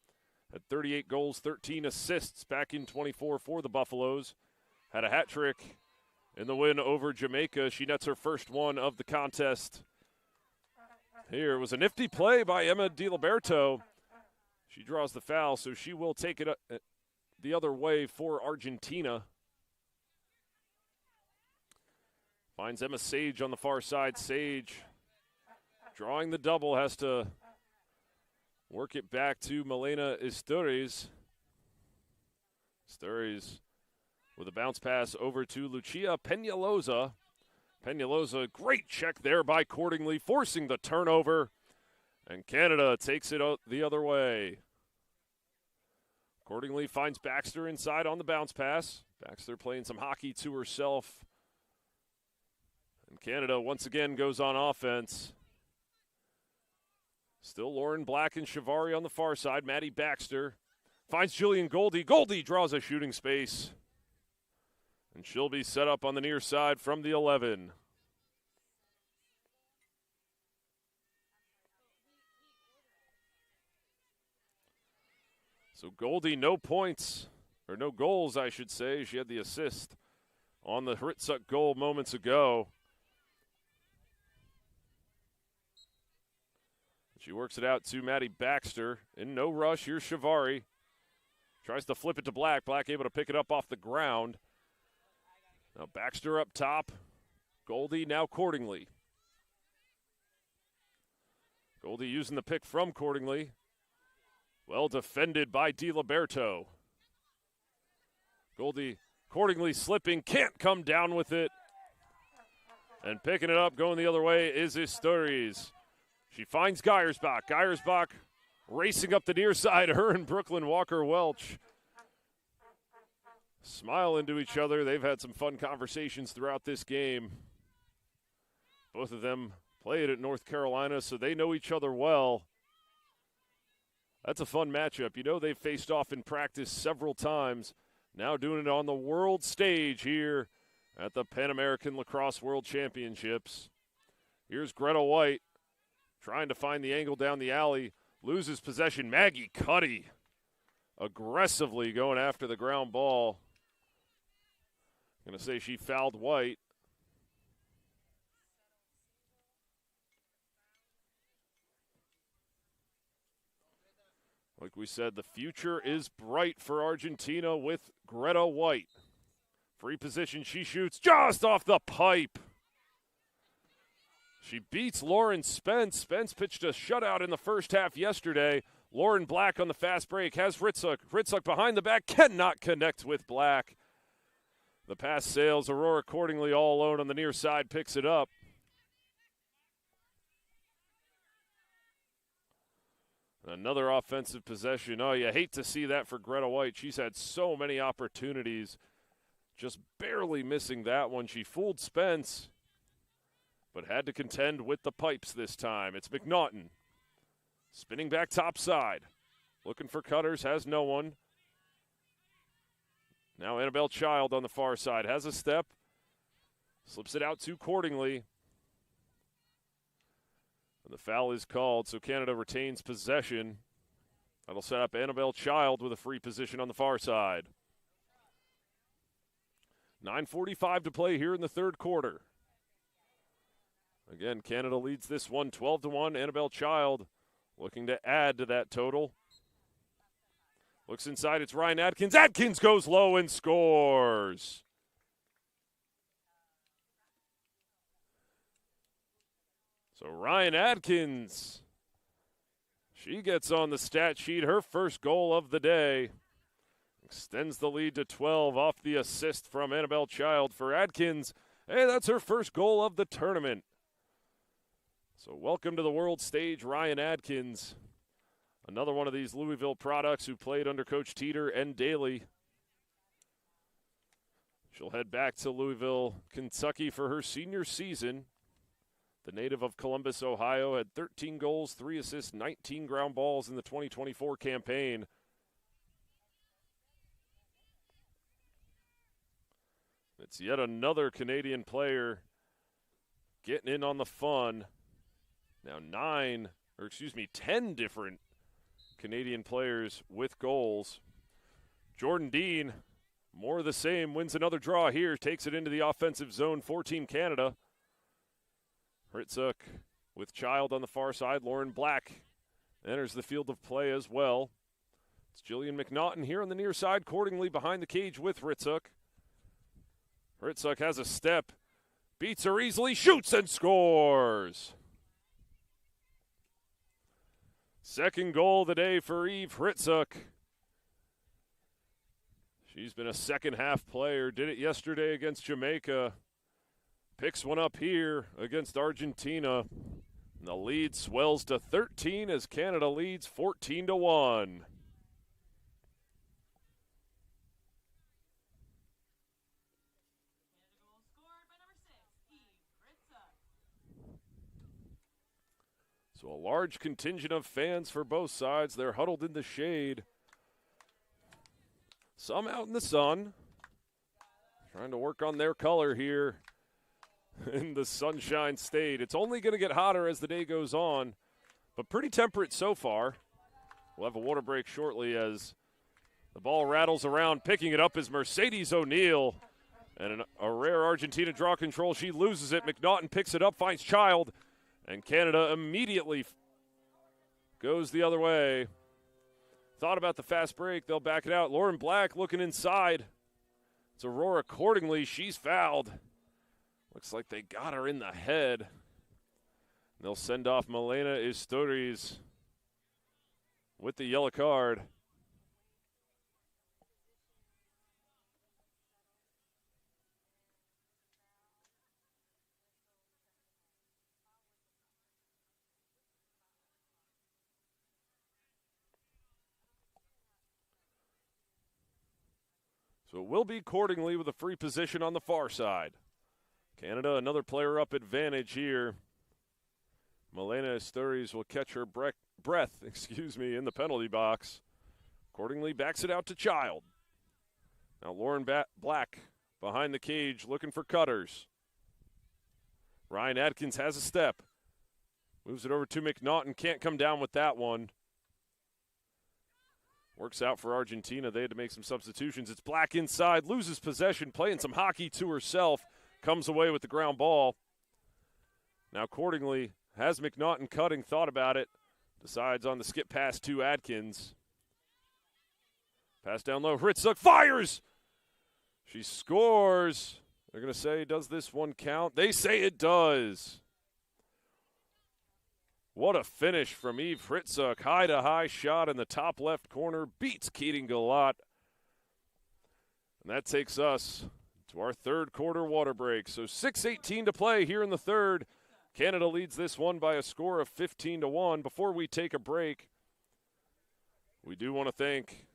had 38 goals, 13 assists back in 24 for the Buffaloes. Had a hat trick in the win over Jamaica. She nets her first one of the contest. Here was a nifty play by Emma DiLiberto. She draws the foul, so she will take it the other way for Argentina. Finds Emma Sage on the far side. Sage drawing the double, has to work it back to Milena Isturiz. Isturiz with a bounce pass over to Lucia Peñalosa. Peñalosa, great check there by Cordingley, forcing the turnover. And Canada takes it the other way. Cordingley finds Baxter inside on the bounce pass. Baxter playing some hockey to herself. And Canada once again goes on offense. Still Lauren Black and Shivari on the far side. Maddie Baxter finds Jillian Goldie. Goldie draws a shooting space. And she'll be set up on the near side from the 11. So Goldie, no points, or no goals, I should say. She had the assist on the Hritzuk goal moments ago. She works it out to Maddie Baxter. In no rush, here's Shivari. Tries to flip it to Black. Black able to pick it up off the ground. Now Baxter up top. Goldie now Cordingley. Goldie using the pick from Cordingley. Well defended by DiLiberto. Goldie, Cordingley slipping, can't come down with it. And picking it up, going the other way is Isturiz. She finds Geiersbach. Geiersbach racing up the near side. Her and Brooklyn Walker-Welch smile into each other. They've had some fun conversations throughout this game. Both of them played at North Carolina, so they know each other well. That's a fun matchup. You know they've faced off in practice several times. Now doing it on the world stage here at the Pan American Lacrosse World Championships. Here's Greta White trying to find the angle down the alley. Loses possession. Maggie Cuddy aggressively going after the ground ball. Going to say she fouled White. Like we said, the future is bright for Argentina with Greta White. Free position, she shoots just off the pipe. She beats Lauren Spence. Spence pitched a shutout in the first half yesterday. Lauren Black on the fast break has Hritzuk. Hritzuk behind the back, cannot connect with Black. The pass sails. Aurora Cordingley all alone on the near side picks it up. Another offensive possession. Oh, you hate to see that for Greta White. She's had so many opportunities, just barely missing that one. She fooled Spence, but had to contend with the pipes this time. It's McNaughton. Spinning back top side. Looking for cutters, has no one. Now Annabelle Child on the far side. Has a step. Slips it out to Cordingley. The foul is called, so Canada retains possession. That'll set up Annabelle Child with a free position on the far side. 9:45 to play here in the third quarter. Again, Canada leads this one 12-1. Annabelle Child looking to add to that total. Looks inside, it's Ryan Adkins. Adkins goes low and scores. So Ryan Adkins, she gets on the stat sheet, her first goal of the day. Extends the lead to 12 off the assist from Annabelle Child for Adkins. Hey, that's her first goal of the tournament. So welcome to the world stage, Ryan Adkins. Another one of these Louisville products who played under Coach Teeter and Daly. She'll head back to Louisville, Kentucky for her senior season. The native of Columbus, Ohio, had 13 goals, 3 assists, 19 ground balls in the 2024 campaign. It's yet another Canadian player getting in on the fun. Now 10 different Canadian players with goals. Jordan Dean, more of the same, wins another draw here, takes it into the offensive zone for Team Canada. Hritzuk with Child on the far side. Lauren Black enters the field of play as well. It's Jillian McNaughton here on the near side, Cordingley behind the cage with Hritzuk. Hritzuk has a step, beats her easily, shoots and scores. Second goal of the day for Eve Hritzuk. She's been a second half player, did it yesterday against Jamaica. Picks one up here against Argentina. And the lead swells to 13 as Canada leads 14-1. And a goal scored by number 6, Eve Hritzuk. So a large contingent of fans for both sides. They're huddled in the shade. Some out in the sun. Trying to work on their color here in the Sunshine State. It's only going to get hotter as the day goes on, but pretty temperate so far. We'll have a water break shortly as the ball rattles around. Picking it up is Mercedes O'Neal. And a rare Argentina draw control. She loses it. McNaughton picks it up, finds Child. And Canada immediately goes the other way. Thought about the fast break. They'll back it out. Lauren Black looking inside. It's Aurora accordingly. She's fouled. Looks like they got her in the head. They'll send off Milena Isturiz with the yellow card. So it will be accordingly with a free position on the far side. Canada, another player up advantage here. Milena Isturiz will catch her breath in the penalty box. Accordingly, backs it out to Child. Now Lauren Black behind the cage looking for cutters. Ryan Adkins has a step. Moves it over to McNaughton. Can't come down with that one. Works out for Argentina. They had to make some substitutions. It's Black inside. Loses possession. Playing some hockey to herself. Comes away with the ground ball. Now accordingly, has McNaughton cutting. Thought about it. Decides on the skip pass to Adkins. Pass down low. Hritzuk fires. She scores. They're going to say, does this one count? They say it does. What a finish from Eve Hritzuk. High-to-high shot in the top left corner. Beats Keating Galat. And that takes us to our third quarter water break. So 6:18 to play here in the third. Canada leads this one by a score of 15-1. Before we take a break, we do want to thank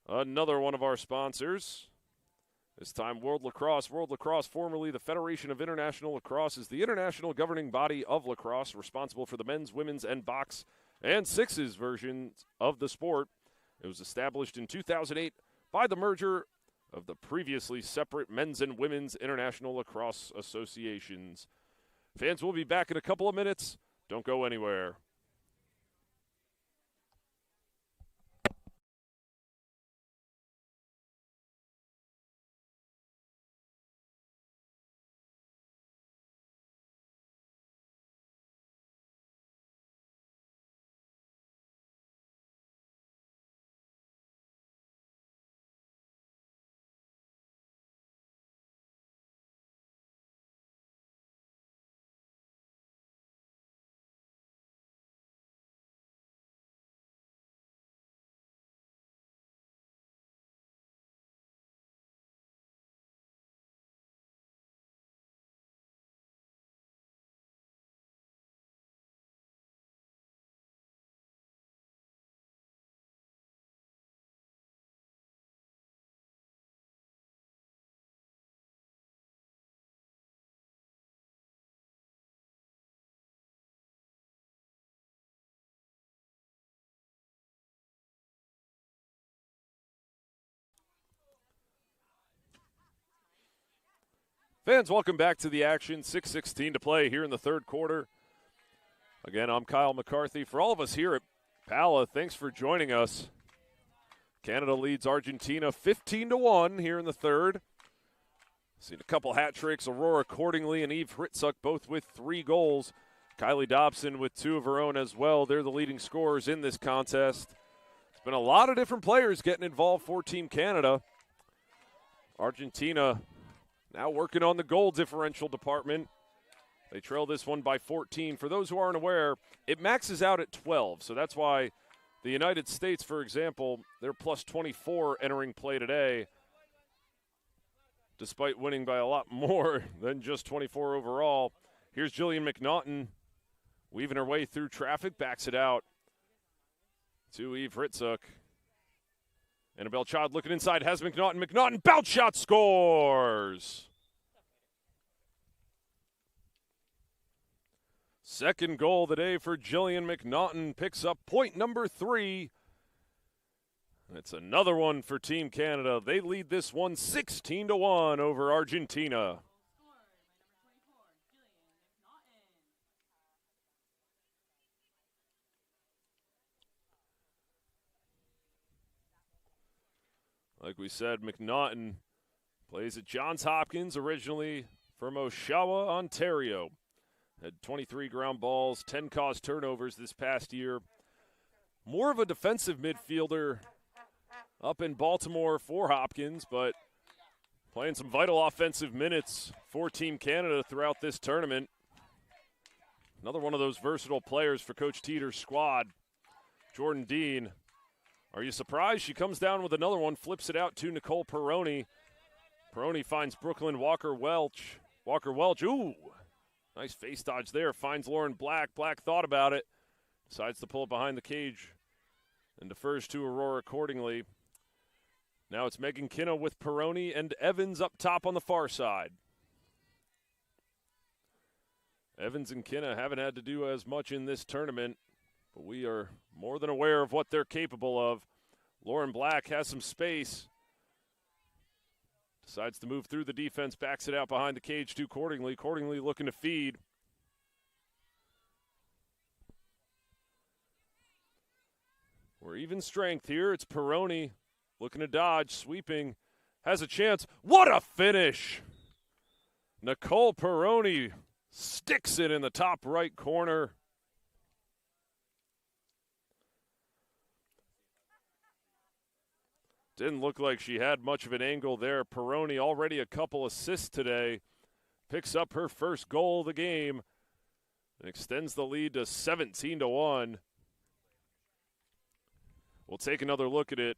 another one of our sponsors. This time, World Lacrosse. World Lacrosse, formerly the Federation of International Lacrosse, is the international governing body of lacrosse, responsible for the men's, women's, and box and sixes versions of the sport. It was established in 2008 by the merger of the previously separate men's and women's international lacrosse associations. Fans will be back in a couple of minutes. Don't go anywhere. Fans, welcome back to the action. 6:16 to play here in the third quarter. Again, I'm Kyle McCarthy. For all of us here at Pala, thanks for joining us. Canada leads Argentina 15-1 here in the third. Seen a couple hat tricks. Aurora accordingly and Eve Hritzuk both with 3 goals. Kylie Dobson with 2 of her own as well. They're the leading scorers in this contest. It's been a lot of different players getting involved for Team Canada. Argentina now working on the goal differential department. They trail this one by 14. For those who aren't aware, it maxes out at 12. So that's why the United States, for example, they're plus 24 entering play today, despite winning by a lot more than just 24 overall. Here's Jillian McNaughton weaving her way through traffic, backs it out to Eve Hritzuk. Annabelle Child looking inside, has McNaughton. McNaughton, bounce shot, scores! Second goal of the day for Jillian McNaughton. Picks up point number 3. It's another one for Team Canada. They lead this one 16-1 over Argentina. Like we said, McNaughton plays at Johns Hopkins, originally from Oshawa, Ontario. Had 23 ground balls, 10 caused turnovers this past year. More of a defensive midfielder up in Baltimore for Hopkins, but playing some vital offensive minutes for Team Canada throughout this tournament. Another one of those versatile players for Coach Teeter's squad. Jordan Dean. Are you surprised? She comes down with another one, flips it out to Nicole Peroni. Peroni finds Brooklyn Walker-Welch. Walker-Welch, ooh, nice face dodge there. Finds Lauren Black. Black thought about it. Decides to pull it behind the cage and defers to Aurora accordingly. Now it's Megan Kinna with Peroni and Evans up top on the far side. Evans and Kinna haven't had to do as much in this tournament, but we are more than aware of what they're capable of. Lauren Black has some space. Decides to move through the defense, backs it out behind the cage to Cordingley. Cordingley looking to feed. We're even strength here. It's Peroni looking to dodge, sweeping, has a chance. What a finish! Nicole Peroni sticks it in the top right corner. Didn't look like she had much of an angle there. Peroni already a couple assists today. Picks up her first goal of the game and extends the lead to 17-1. We'll take another look at it.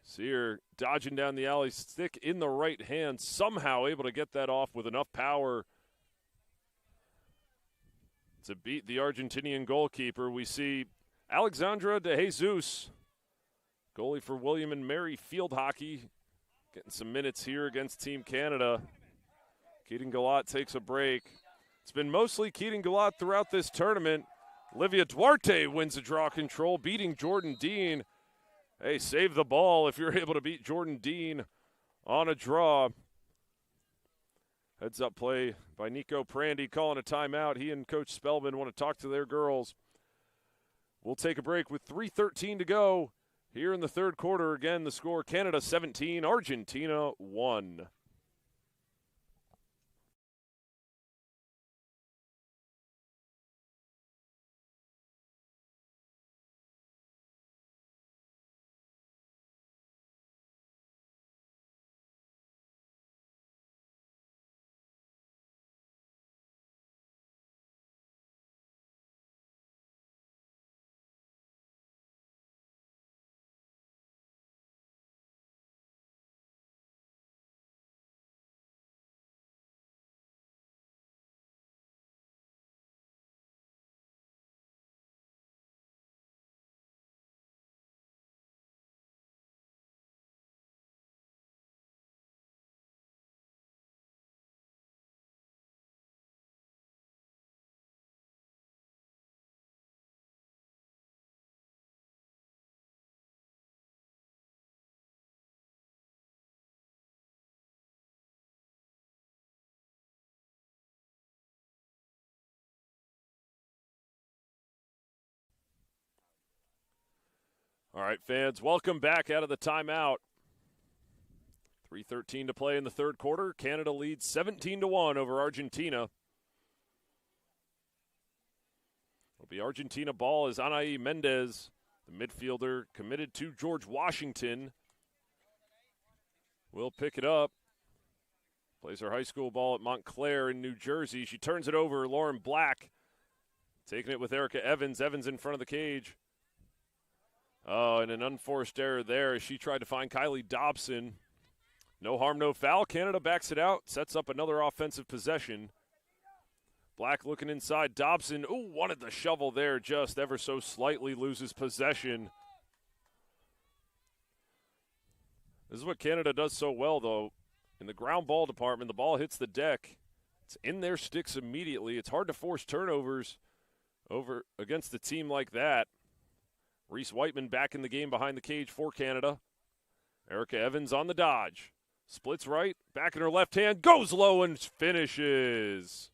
See her dodging down the alley, stick in the right hand, somehow able to get that off with enough power to beat the Argentinian goalkeeper. We see Alexandra De Jesus, goalie for William and Mary Field Hockey, getting some minutes here against Team Canada. Keating Galat takes a break. It's been mostly Keating Galat throughout this tournament. Olivia Duarte wins a draw control, beating Jordan Dean. Hey, save the ball if you're able to beat Jordan Dean on a draw. Heads up play by Nico Prandy calling a timeout. He and Coach Spellman want to talk to their girls. We'll take a break with 3:13 to go. Here in the third quarter, again, the score, Canada 17, Argentina 1. All right, fans, welcome back out of the timeout. 3:13 to play in the third quarter. Canada leads 17-1 over Argentina. It'll be Argentina ball as Anaí Mendez, the midfielder committed to George Washington, will pick it up. Plays her high school ball at Montclair in New Jersey. She turns it over. Lauren Black taking it with Erica Evans. Evans in front of the cage. Oh, and an unforced error there as she tried to find Kylie Dobson. No harm, no foul. Canada backs it out, sets up another offensive possession. Black looking inside. Dobson, ooh, wanted the shovel there, just ever so slightly loses possession. This is what Canada does so well, though. In the ground ball department, the ball hits the deck. It's in their sticks immediately. It's hard to force turnovers over against a team like that. Reese Whiteman back in the game behind the cage for Canada. Erica Evans on the dodge. Splits right, back in her left hand, goes low and finishes.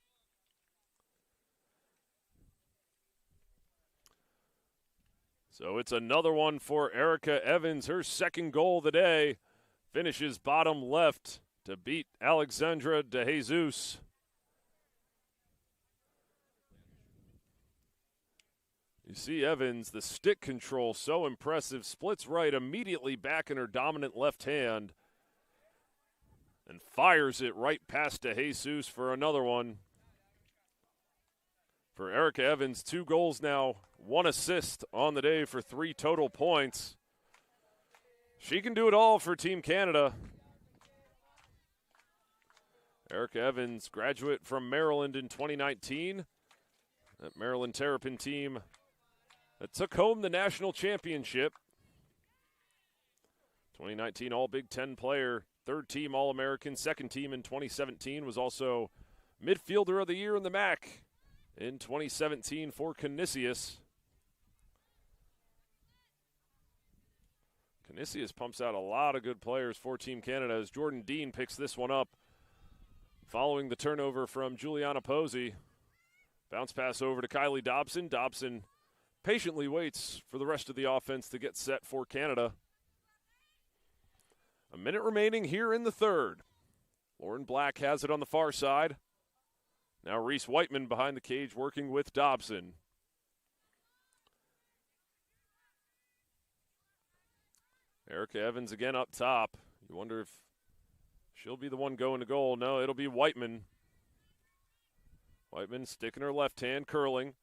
So it's another one for Erica Evans, her second goal of the day. Finishes bottom left to beat Alexandra De Jesus. You see Evans, the stick control so impressive. Splits right, immediately back in her dominant left hand. And fires it right past De Jesus for another one. For Erica Evans, 2 goals now, 1 assist on the day for 3 total points. She can do it all for Team Canada. Erica Evans, graduate from Maryland in 2019. That Maryland Terrapin team that took home the national championship. 2019 All-Big Ten player, 3rd team All-American, 2nd team in 2017, was also midfielder of the year in the MAC in 2017 for Canisius. Canisius pumps out a lot of good players for Team Canada as Jordan Dean picks this one up following the turnover from Juliana Posey. Bounce pass over to Kylie Dobson. Dobson patiently waits for the rest of the offense to get set for Canada. A minute remaining here in the third. Lauren Black has it on the far side. Now Reese Whiteman behind the cage working with Dobson. Erica Evans again up top. You wonder if she'll be the one going to goal. No, it'll be Whiteman. Whiteman sticking her left hand, curling.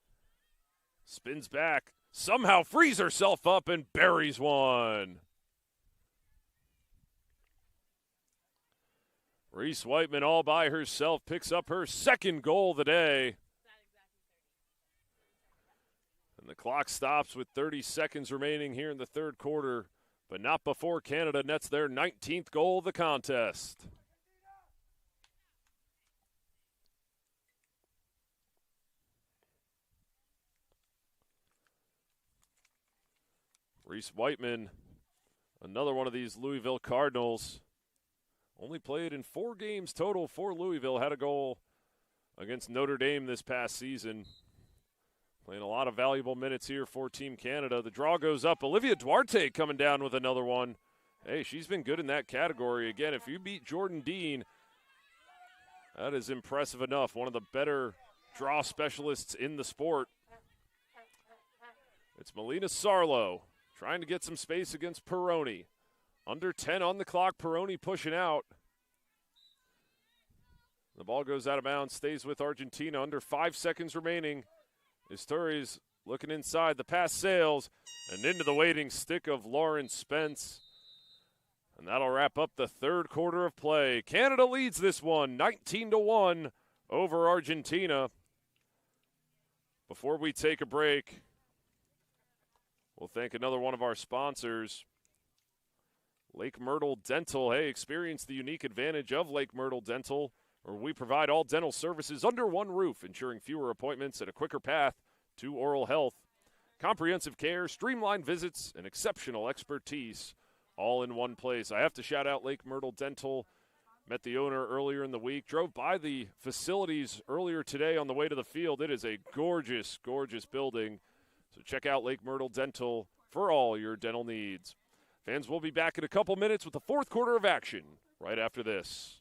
Spins back. Somehow frees herself up and buries one. Reese Whiteman all by herself picks up her second goal of the day. And the clock stops with 30 seconds remaining here in the third quarter, but not before Canada nets their 19th goal of the contest. Reese Whiteman, another one of these Louisville Cardinals. Only played in 4 games total for Louisville. Had a goal against Notre Dame this past season. Playing a lot of valuable minutes here for Team Canada. The draw goes up. Olivia Duarte coming down with another one. Hey, she's been good in that category. Again, if you beat Jordan Dean, that is impressive enough. One of the better draw specialists in the sport. It's Melina Sarlo trying to get some space against Peroni. Under 10 on the clock, Peroni pushing out. The ball goes out of bounds, stays with Argentina. Under 5 seconds remaining. Isturiz looking inside. The pass sails and into the waiting stick of Lauren Spence. And that'll wrap up the third quarter of play. Canada leads this one 19-1 over Argentina. Before we take a break, we'll thank another one of our sponsors, Lake Myrtle Dental. Hey, experience the unique advantage of Lake Myrtle Dental, where we provide all dental services under one roof, ensuring fewer appointments and a quicker path to oral health. Comprehensive care, streamlined visits, and exceptional expertise all in one place. I have to shout out Lake Myrtle Dental. Met the owner earlier in the week. Drove by the facilities earlier today on the way to the field. It is a gorgeous, gorgeous building. So check out Lake Myrtle Dental for all your dental needs. Fans, will be back in a couple minutes with the fourth quarter of action right after this.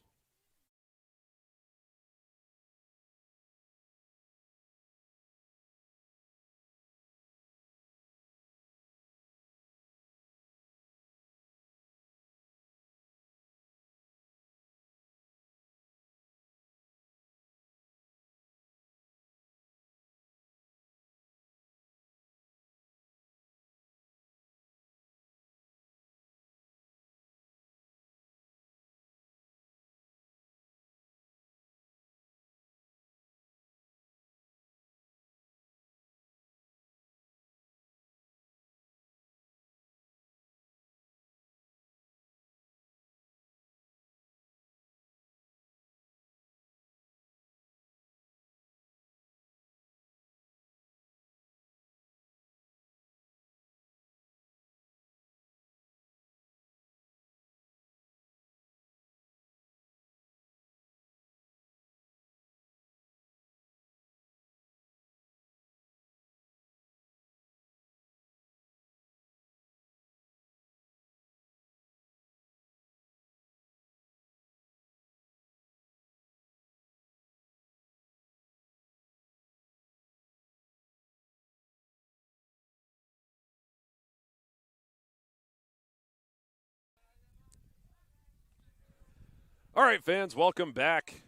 All right, fans, welcome back.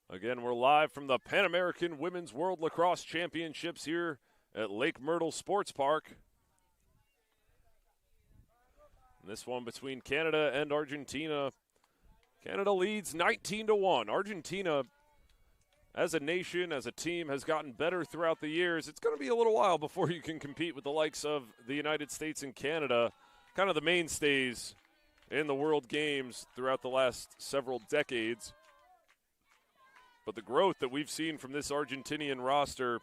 Again, we're live from the Pan American Women's World Lacrosse Championships here at Lake Myrtle Sports Park. And this one between Canada and Argentina. Canada leads 19-1. Argentina, as a nation, as a team, has gotten better throughout the years. It's going to be a little while before you can compete with the likes of the United States and Canada, kind of the mainstays in the World Games throughout the last several decades. But the growth that we've seen from this Argentinian roster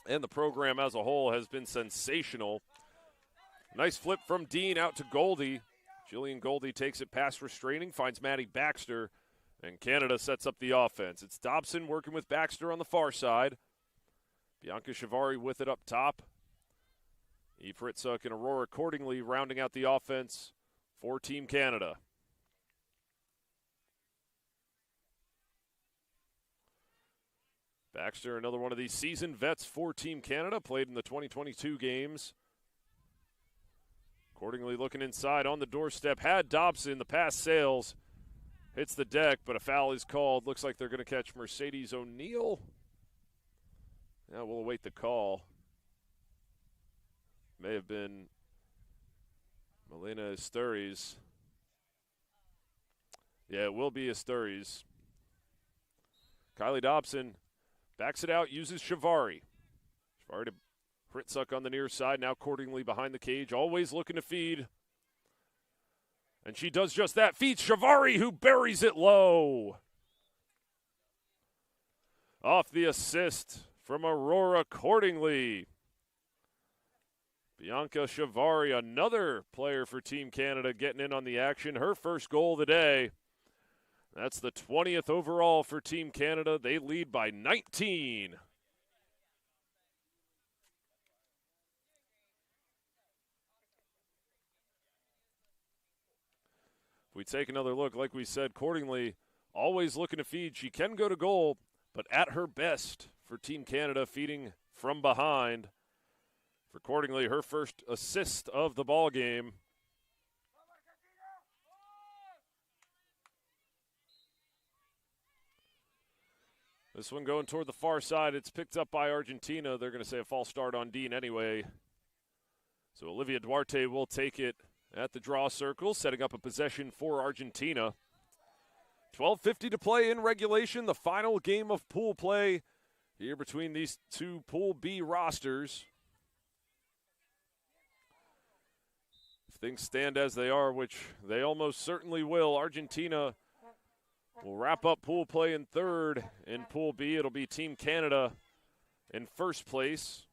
and the program as a whole has been sensational. Nice flip from Dean out to Goldie. Jillian Goldie takes it past restraining, finds Maddie Baxter, and Canada sets up the offense. It's Dobson working with Baxter on the far side. Bianca Shivari with it up top. Eve Ritzuk and Aurora accordingly rounding out the offense for Team Canada. Baxter, another one of these seasoned vets for Team Canada, played in the 2022 games. Accordingly, looking inside on the doorstep, had Dobson, the pass sails, hits the deck, but a foul is called. Looks like they're going to catch Mercedes O'Neill. Now we'll await the call. May have been Melina Esturiz. Yeah, it will be Esturiz. Kylie Dobson backs it out, uses Shivari. Shivari to Pritzuk on the near side, now accordingly behind the cage, always looking to feed. And she does just that, feeds Shivari, who buries it low. Off the assist from Aurora accordingly. Bianca Shivari, another player for Team Canada, getting in on the action. Her first goal of the day. That's the 20th overall for Team Canada. They lead by 19. If we take another look, like we said, Cordingley always looking to feed. She can go to goal, but at her best for Team Canada, feeding from behind. For Cordingley, her first assist of the ball game. This one going toward the far side. It's picked up by Argentina. They're going to say a false start on Dean anyway. So Olivia Duarte will take it at the draw circle, setting up a possession for Argentina. 12:50 to play in regulation, the final game of pool play here between these two Pool B rosters. If things stand as they are, which they almost certainly will, Argentina will wrap up pool play in third. In Pool B, it'll be Team Canada in first place.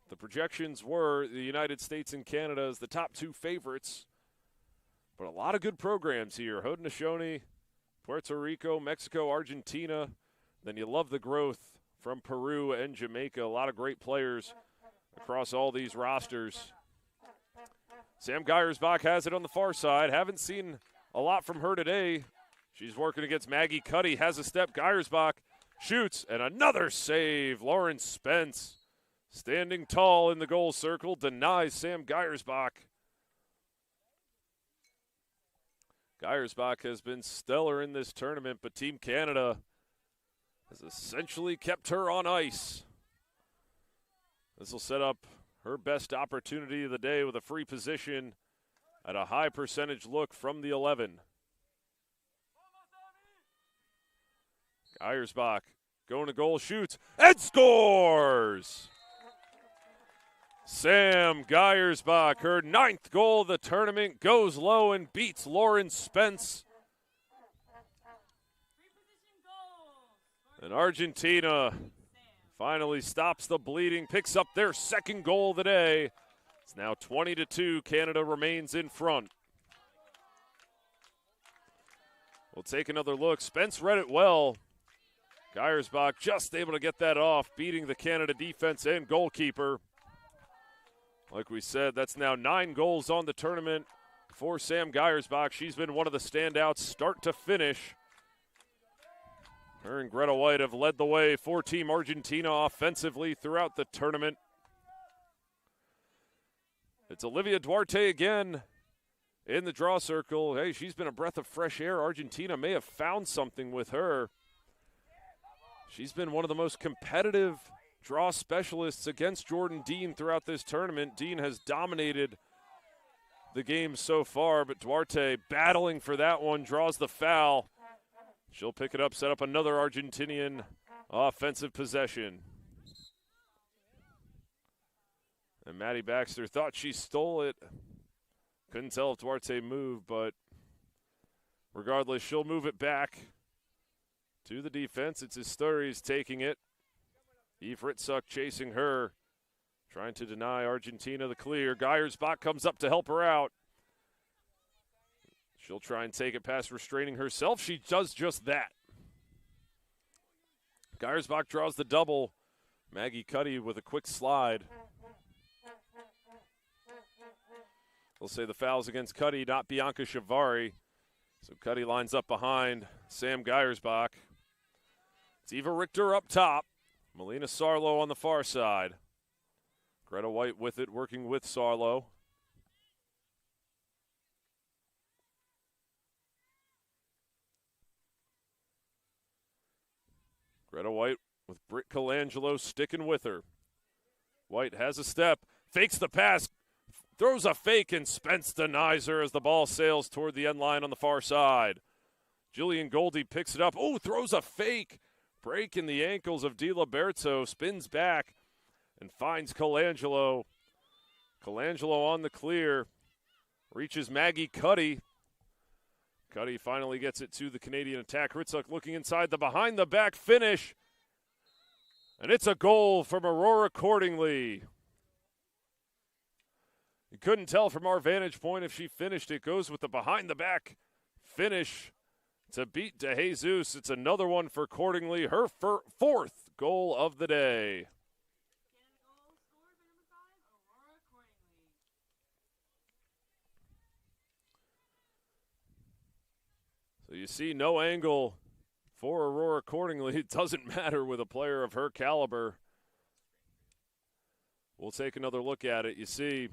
The projections were the United States and Canada as the top two favorites. But a lot of good programs here. Haudenosaunee, Puerto Rico, Mexico, Argentina. Then you love the growth from Peru and Jamaica. A lot of great players across all these rosters. Sam Geiersbach has it on the far side. Haven't seen a lot from her today. She's working against Maggie Cuddy. Has a step. Geiersbach shoots, and another save. Lauren Spence, standing tall in the goal circle, denies Sam Geiersbach. Geiersbach has been stellar in this tournament, but Team Canada has essentially kept her on ice. This will set up her best opportunity of the day with a free position at a high percentage look from the 11. Geiersbach going to goal, shoots, and scores! Sam Geiersbach, her 9th goal of the tournament, goes low and beats Lauren Spence. And Argentina finally stops the bleeding, picks up their 2nd goal of the day. It's now 20-2. Canada remains in front. We'll take another look. Spence read it well. Geiersbach just able to get that off, beating the Canada defense and goalkeeper. Like we said, that's now 9 goals on the tournament for Sam Geiersbach. She's been one of the standouts start to finish. Her and Greta White have led the way for Team Argentina offensively throughout the tournament. It's Olivia Duarte again. in the draw circle. Hey, she's been a breath of fresh air. Argentina may have found something with her. She's been one of the most competitive draw specialists against Jordan Dean throughout this tournament. Dean has dominated the game so far, but Duarte battling for that one, draws the foul. She'll pick it up, set up another Argentinian offensive possession. And Maddie Baxter thought she stole it. Couldn't tell if Duarte moved, but regardless, she'll move it back to the defense. It's Isturiz taking it. Eve Ritzuk chasing her, trying to deny Argentina the clear. Geiersbach comes up to help her out. She'll try and take it past restraining herself. She does just that. Geiersbach draws the double. Maggie Cuddy with a quick slide. We'll say the foul's against Cuddy, not Bianca Shivari. So Cuddy lines up behind Sam Geiersbach. It's Eva Richter up top. Melina Sarlo on the far side. Greta White with it, working with Sarlo. Greta White with Britt Colangelo sticking with her. White has a step, fakes the pass, throws a fake, and Spence denies her as the ball sails toward the end line on the far side. Jillian Goldie picks it up. Oh, throws a fake. Break in the ankles of Di Liberto, spins back and finds Colangelo. Colangelo on the clear, reaches Maggie Cuddy. Cuddy finally gets it to the Canadian attack. Ritzuk looking inside the behind-the-back finish. And it's a goal from Aurora Cordingley. You couldn't tell from our vantage point if she finished. It goes with the behind-the-back finish to beat DeJesus. It's another one for Cordingley, her fourth goal of the day. Canada goal scored by number 5, Aurora Cordingley. So you see no angle for Aurora Cordingley. It doesn't matter with a player of her caliber. We'll take another look at it. You see,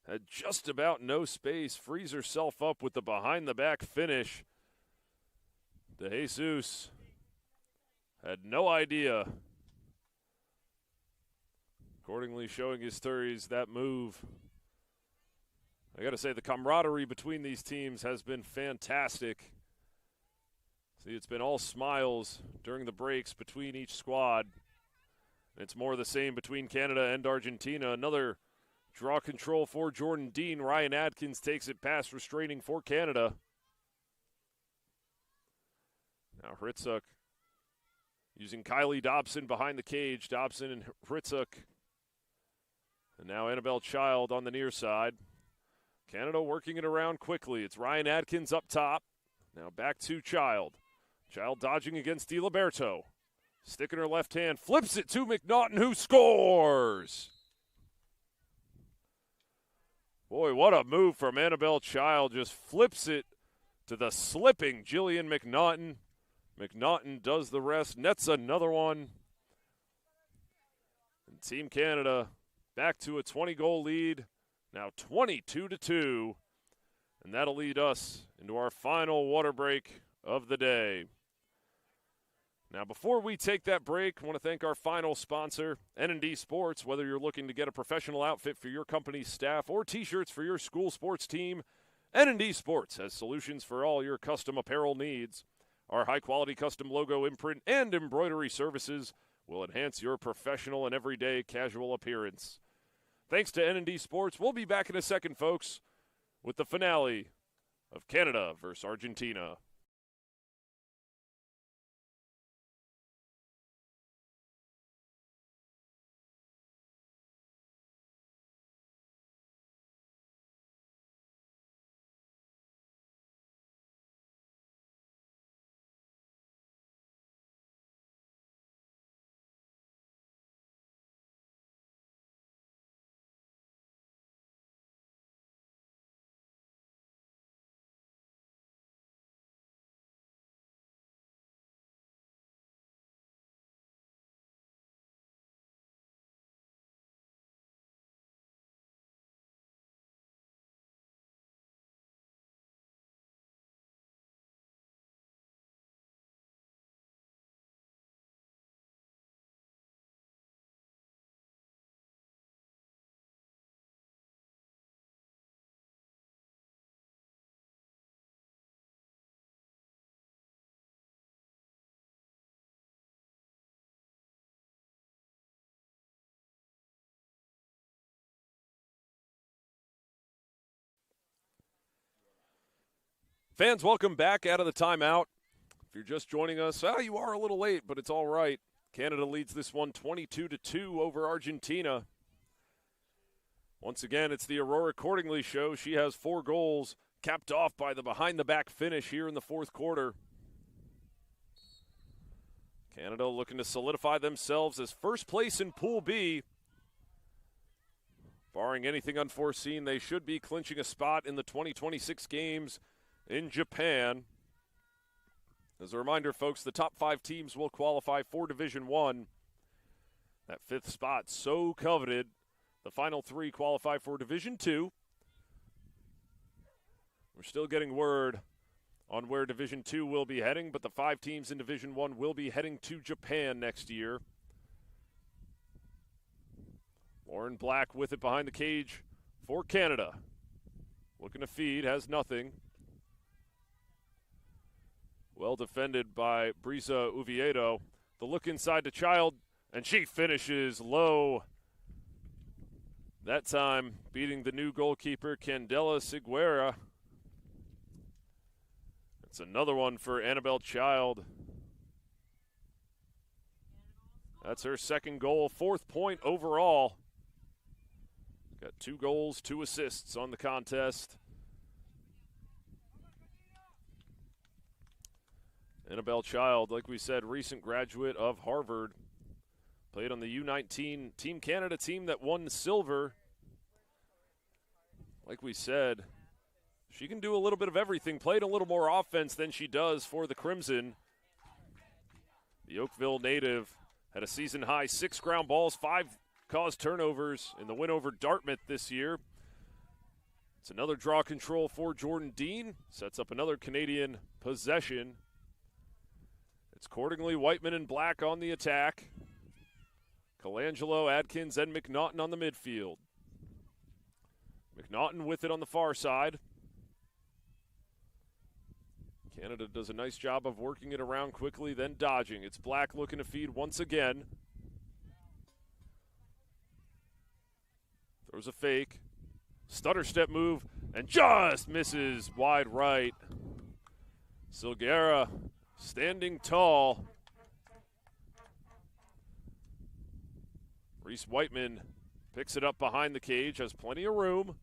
had just about no space, frees herself up with the behind-the-back finish. DeJesus had no idea. Accordingly, showing his stories that move. I got to say, the camaraderie between these teams has been fantastic. See, it's been all smiles during the breaks between each squad. It's more the same between Canada and Argentina. Another draw control for Jordan Dean. Ryan Adkins takes it past restraining for Canada. Now Ritzuk using Kylie Dobson behind the cage. Dobson and Ritzuk. And now Annabelle Child on the near side. Canada working it around quickly. It's Ryan Adkins up top. Now back to Child. Child dodging against Di Liberto. Stick in her left hand. Flips it to McNaughton, who scores. Boy, what a move from Annabelle Child. Just flips it to the slipping Jillian McNaughton. McNaughton does the rest, nets another one. And Team Canada back to a 20-goal lead, now 22-2. And that'll lead us into our final water break of the day. Now, before we take that break, I want to thank our final sponsor, N&D Sports. Whether you're looking to get a professional outfit for your company's staff or T-shirts for your school sports team, N&D Sports has solutions for all your custom apparel needs. Our high-quality custom logo imprint and embroidery services will enhance your professional and everyday casual appearance. Thanks to N&D Sports. We'll be back in a second, folks, with the finale of Canada versus Argentina. Fans, welcome back out of the timeout. If you're just joining us, you are a little late, but it's all right. Canada leads this one 22-2 over Argentina. Once again, it's the Aurora Cordingley show. She has 4 goals, capped off by the behind-the-back finish here in the fourth quarter. Canada looking to solidify themselves as first place in Pool B. Barring anything unforeseen, they should be clinching a spot in the 2026 games in Japan. As a reminder, folks, the top 5 teams will qualify for Division I. That 5th spot so coveted. The final 3 qualify for Division II. We're still getting word on where Division II will be heading, but the 5 teams in Division I will be heading to Japan next year. Lauren Black with it behind the cage for Canada. Looking to feed, has nothing. Well defended by Brisa Oviedo. The look inside to Child, and she finishes low. That time beating the new goalkeeper, Candela Siguera. It's another one for Annabelle Child. That's her second goal, 4th point overall. Got 2 goals, 2 assists on the contest. Annabelle Child, like we said, recent graduate of Harvard. Played on the U19 Team Canada team that won silver. Like we said, she can do a little bit of everything. Played a little more offense than she does for the Crimson. The Oakville native had a season-high 6 ground balls, 5 caused turnovers in the win over Dartmouth this year. It's another draw control for Jordan Dean. Sets up another Canadian possession. It's Cordingley, Whiteman, and Black on the attack. Colangelo, Adkins, and McNaughton on the midfield. McNaughton with it on the far side. Canada does a nice job of working it around quickly, then dodging. It's Black looking to feed once again. Throws a fake. Stutter step move, and just misses wide right. Silguera standing tall. Reese Whiteman picks it up behind the cage, has plenty of room.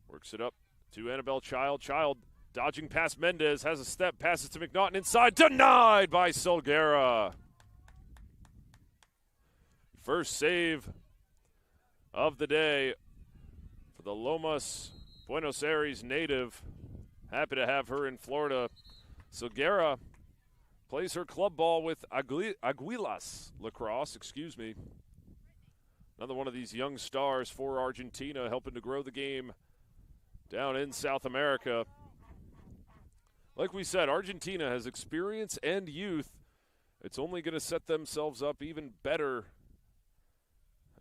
Works it up to Annabelle Child. Child dodging past Mendez, has a step, passes to McNaughton inside, denied by Silguera. First save of the day for the Lomas Buenos Aires native. Happy to have her in Florida. Silguera plays her club ball with Aguilas Lacrosse, Another one of these young stars for Argentina, helping to grow the game down in South America. Like we said, Argentina has experience and youth. It's only going to set themselves up even better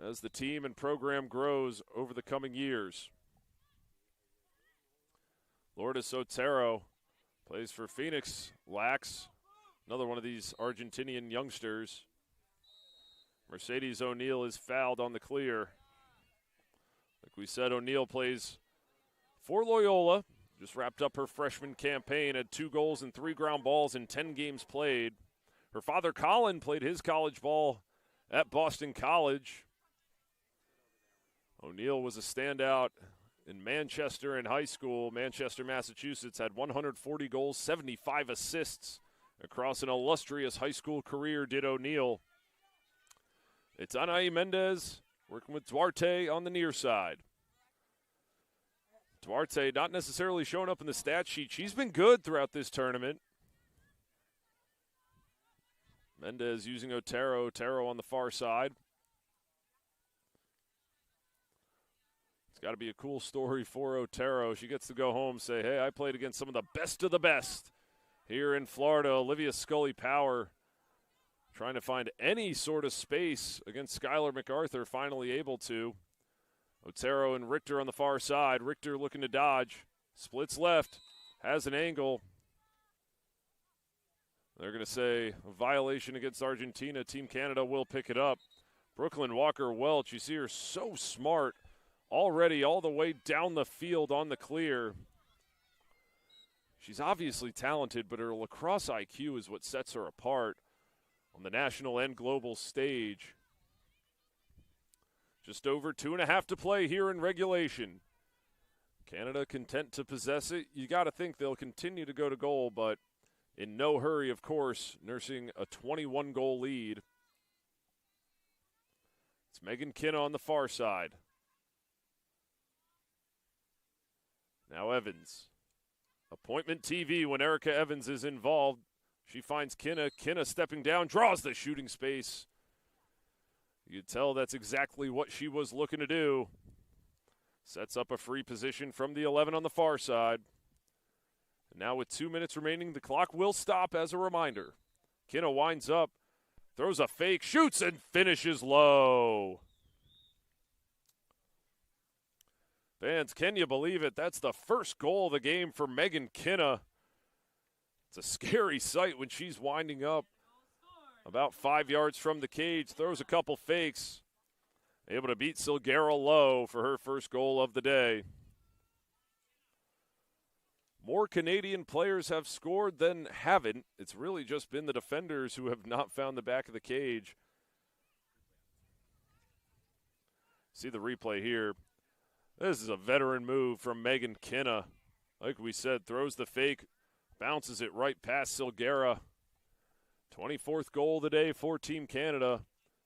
as the team and program grows over the coming years. Lourdes Otero plays for Phoenix Lax, another one of these Argentinian youngsters. Mercedes O'Neal is fouled on the clear. Like we said, O'Neal plays for Loyola. Just wrapped up her freshman campaign, had 2 goals and 3 ground balls in 10 games played. Her father, Colin, played his college ball at Boston College. O'Neal was a standout in Manchester in high school. Manchester, Massachusetts, had 140 goals, 75 assists across an illustrious high school career, did O'Neal. It's Anaí Mendez working with Duarte on the near side. Duarte not necessarily showing up in the stat sheet. She's been good throughout this tournament. Mendez using Otero. Otero on the far side. It's got to be a cool story for Otero. She gets to go home, say, hey, I played against some of the best here in Florida. Olivia Scully Power trying to find any sort of space against Skylar MacArthur, finally able to. Otero and Richter on the far side. Richter looking to dodge. Splits left. Has an angle. They're going to say a violation against Argentina. Team Canada will pick it up. Brooklyn Walker-Welch, you see her so smart already all the way down the field on the clear. She's obviously talented, but her lacrosse IQ is what sets her apart on the national and global stage. Just over 2.5 to play here in regulation. Canada content to possess it. You got to think they'll continue to go to goal, but in no hurry, of course, nursing a 21-goal lead. It's Megan Kinna on the far side. Now Evans. Appointment TV when Erica Evans is involved. She finds Kinna. Kinna stepping down, draws the shooting space. You can tell that's exactly what she was looking to do. Sets up a free position from the 11 on the far side. And now with 2 minutes remaining, the clock will stop as a reminder. Kinna winds up, throws a fake, shoots, and finishes low. Fans, can you believe it? That's the first goal of the game for Megan Kinna. It's a scary sight when she's winding up about 5 yards from the cage, throws a couple fakes, able to beat Silguera low for her first goal of the day. More Canadian players have scored than haven't. It's really just been the defenders who have not found the back of the cage. See the replay here. This is a veteran move from Megan Kinna. Like we said, throws the fake, bounces it right past Silguera. 24th goal of the day for Team Canada.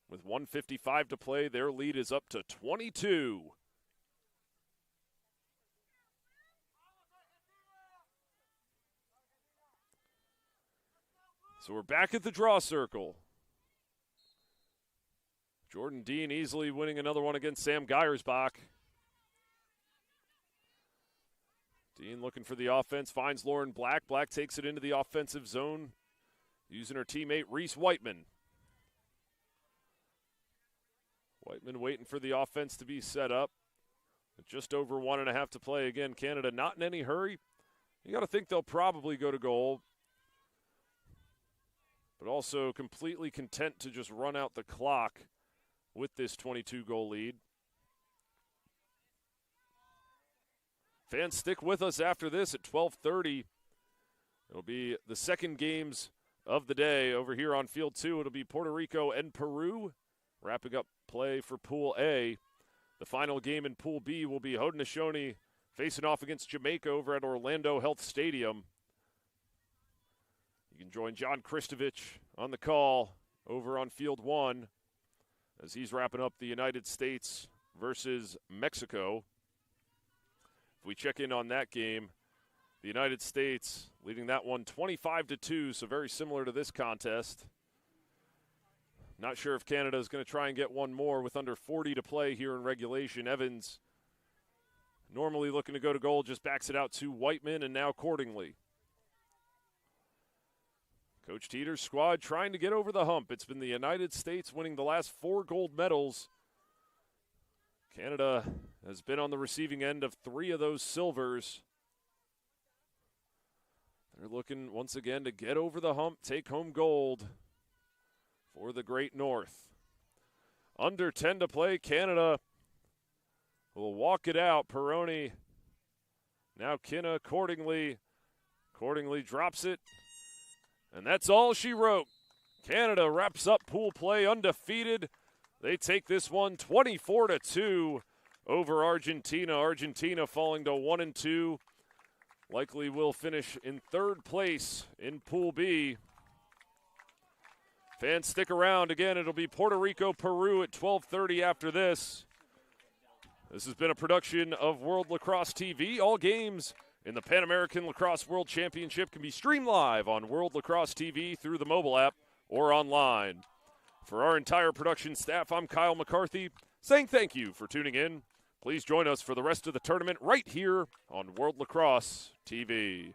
With 1:55 to play, their lead is up to 22. So we're back at the draw circle. Jordan Dean easily winning another one against Sam Geiersbach. Dean looking for the offense, finds Lauren Black. Black takes it into the offensive zone, using her teammate Reese Whiteman. Whiteman waiting for the offense to be set up. With just over 1.5 to play. Again, Canada not in any hurry. You got to think they'll probably go to goal, but also completely content to just run out the clock with this 22-goal lead. Fans, stick with us after this at 12:30. It'll be the second games of the day over here on Field 2. It'll be Puerto Rico and Peru, wrapping up play for Pool A. The final game in Pool B will be Haudenosaunee facing off against Jamaica over at Orlando Health Stadium. You can join John Kristovich on the call over on Field 1 as he's wrapping up the United States versus Mexico. If we check in on that game, the United States leading that one 25-2, so very similar to this contest. Not sure if Canada is going to try and get one more with under 40 to play here in regulation. Evans, normally looking to go to goal, just backs it out to Whiteman and now Cordingley. Coach Teeter's squad trying to get over the hump. It's been the United States winning the last 4 gold medals. Canada has been on the receiving end of 3 of those silvers. They're looking once again to get over the hump, take home gold for the Great North. Under 10 to play, Canada will walk it out. Peroni, now Kinna, Cordingley. Cordingley drops it, and that's all she wrote. Canada wraps up pool play undefeated. They take this one 24-2 over Argentina. Argentina falling to 1-2. Likely will finish in 3rd place in Pool B. Fans, stick around. Again, it'll be Puerto Rico, Peru at 12:30 after this. This has been a production of World Lacrosse TV. All games in the Pan American Lacrosse World Championship can be streamed live on World Lacrosse TV through the mobile app or online. For our entire production staff, I'm Kyle McCarthy, saying thank you for tuning in. Please join us for the rest of the tournament right here on World Lacrosse TV.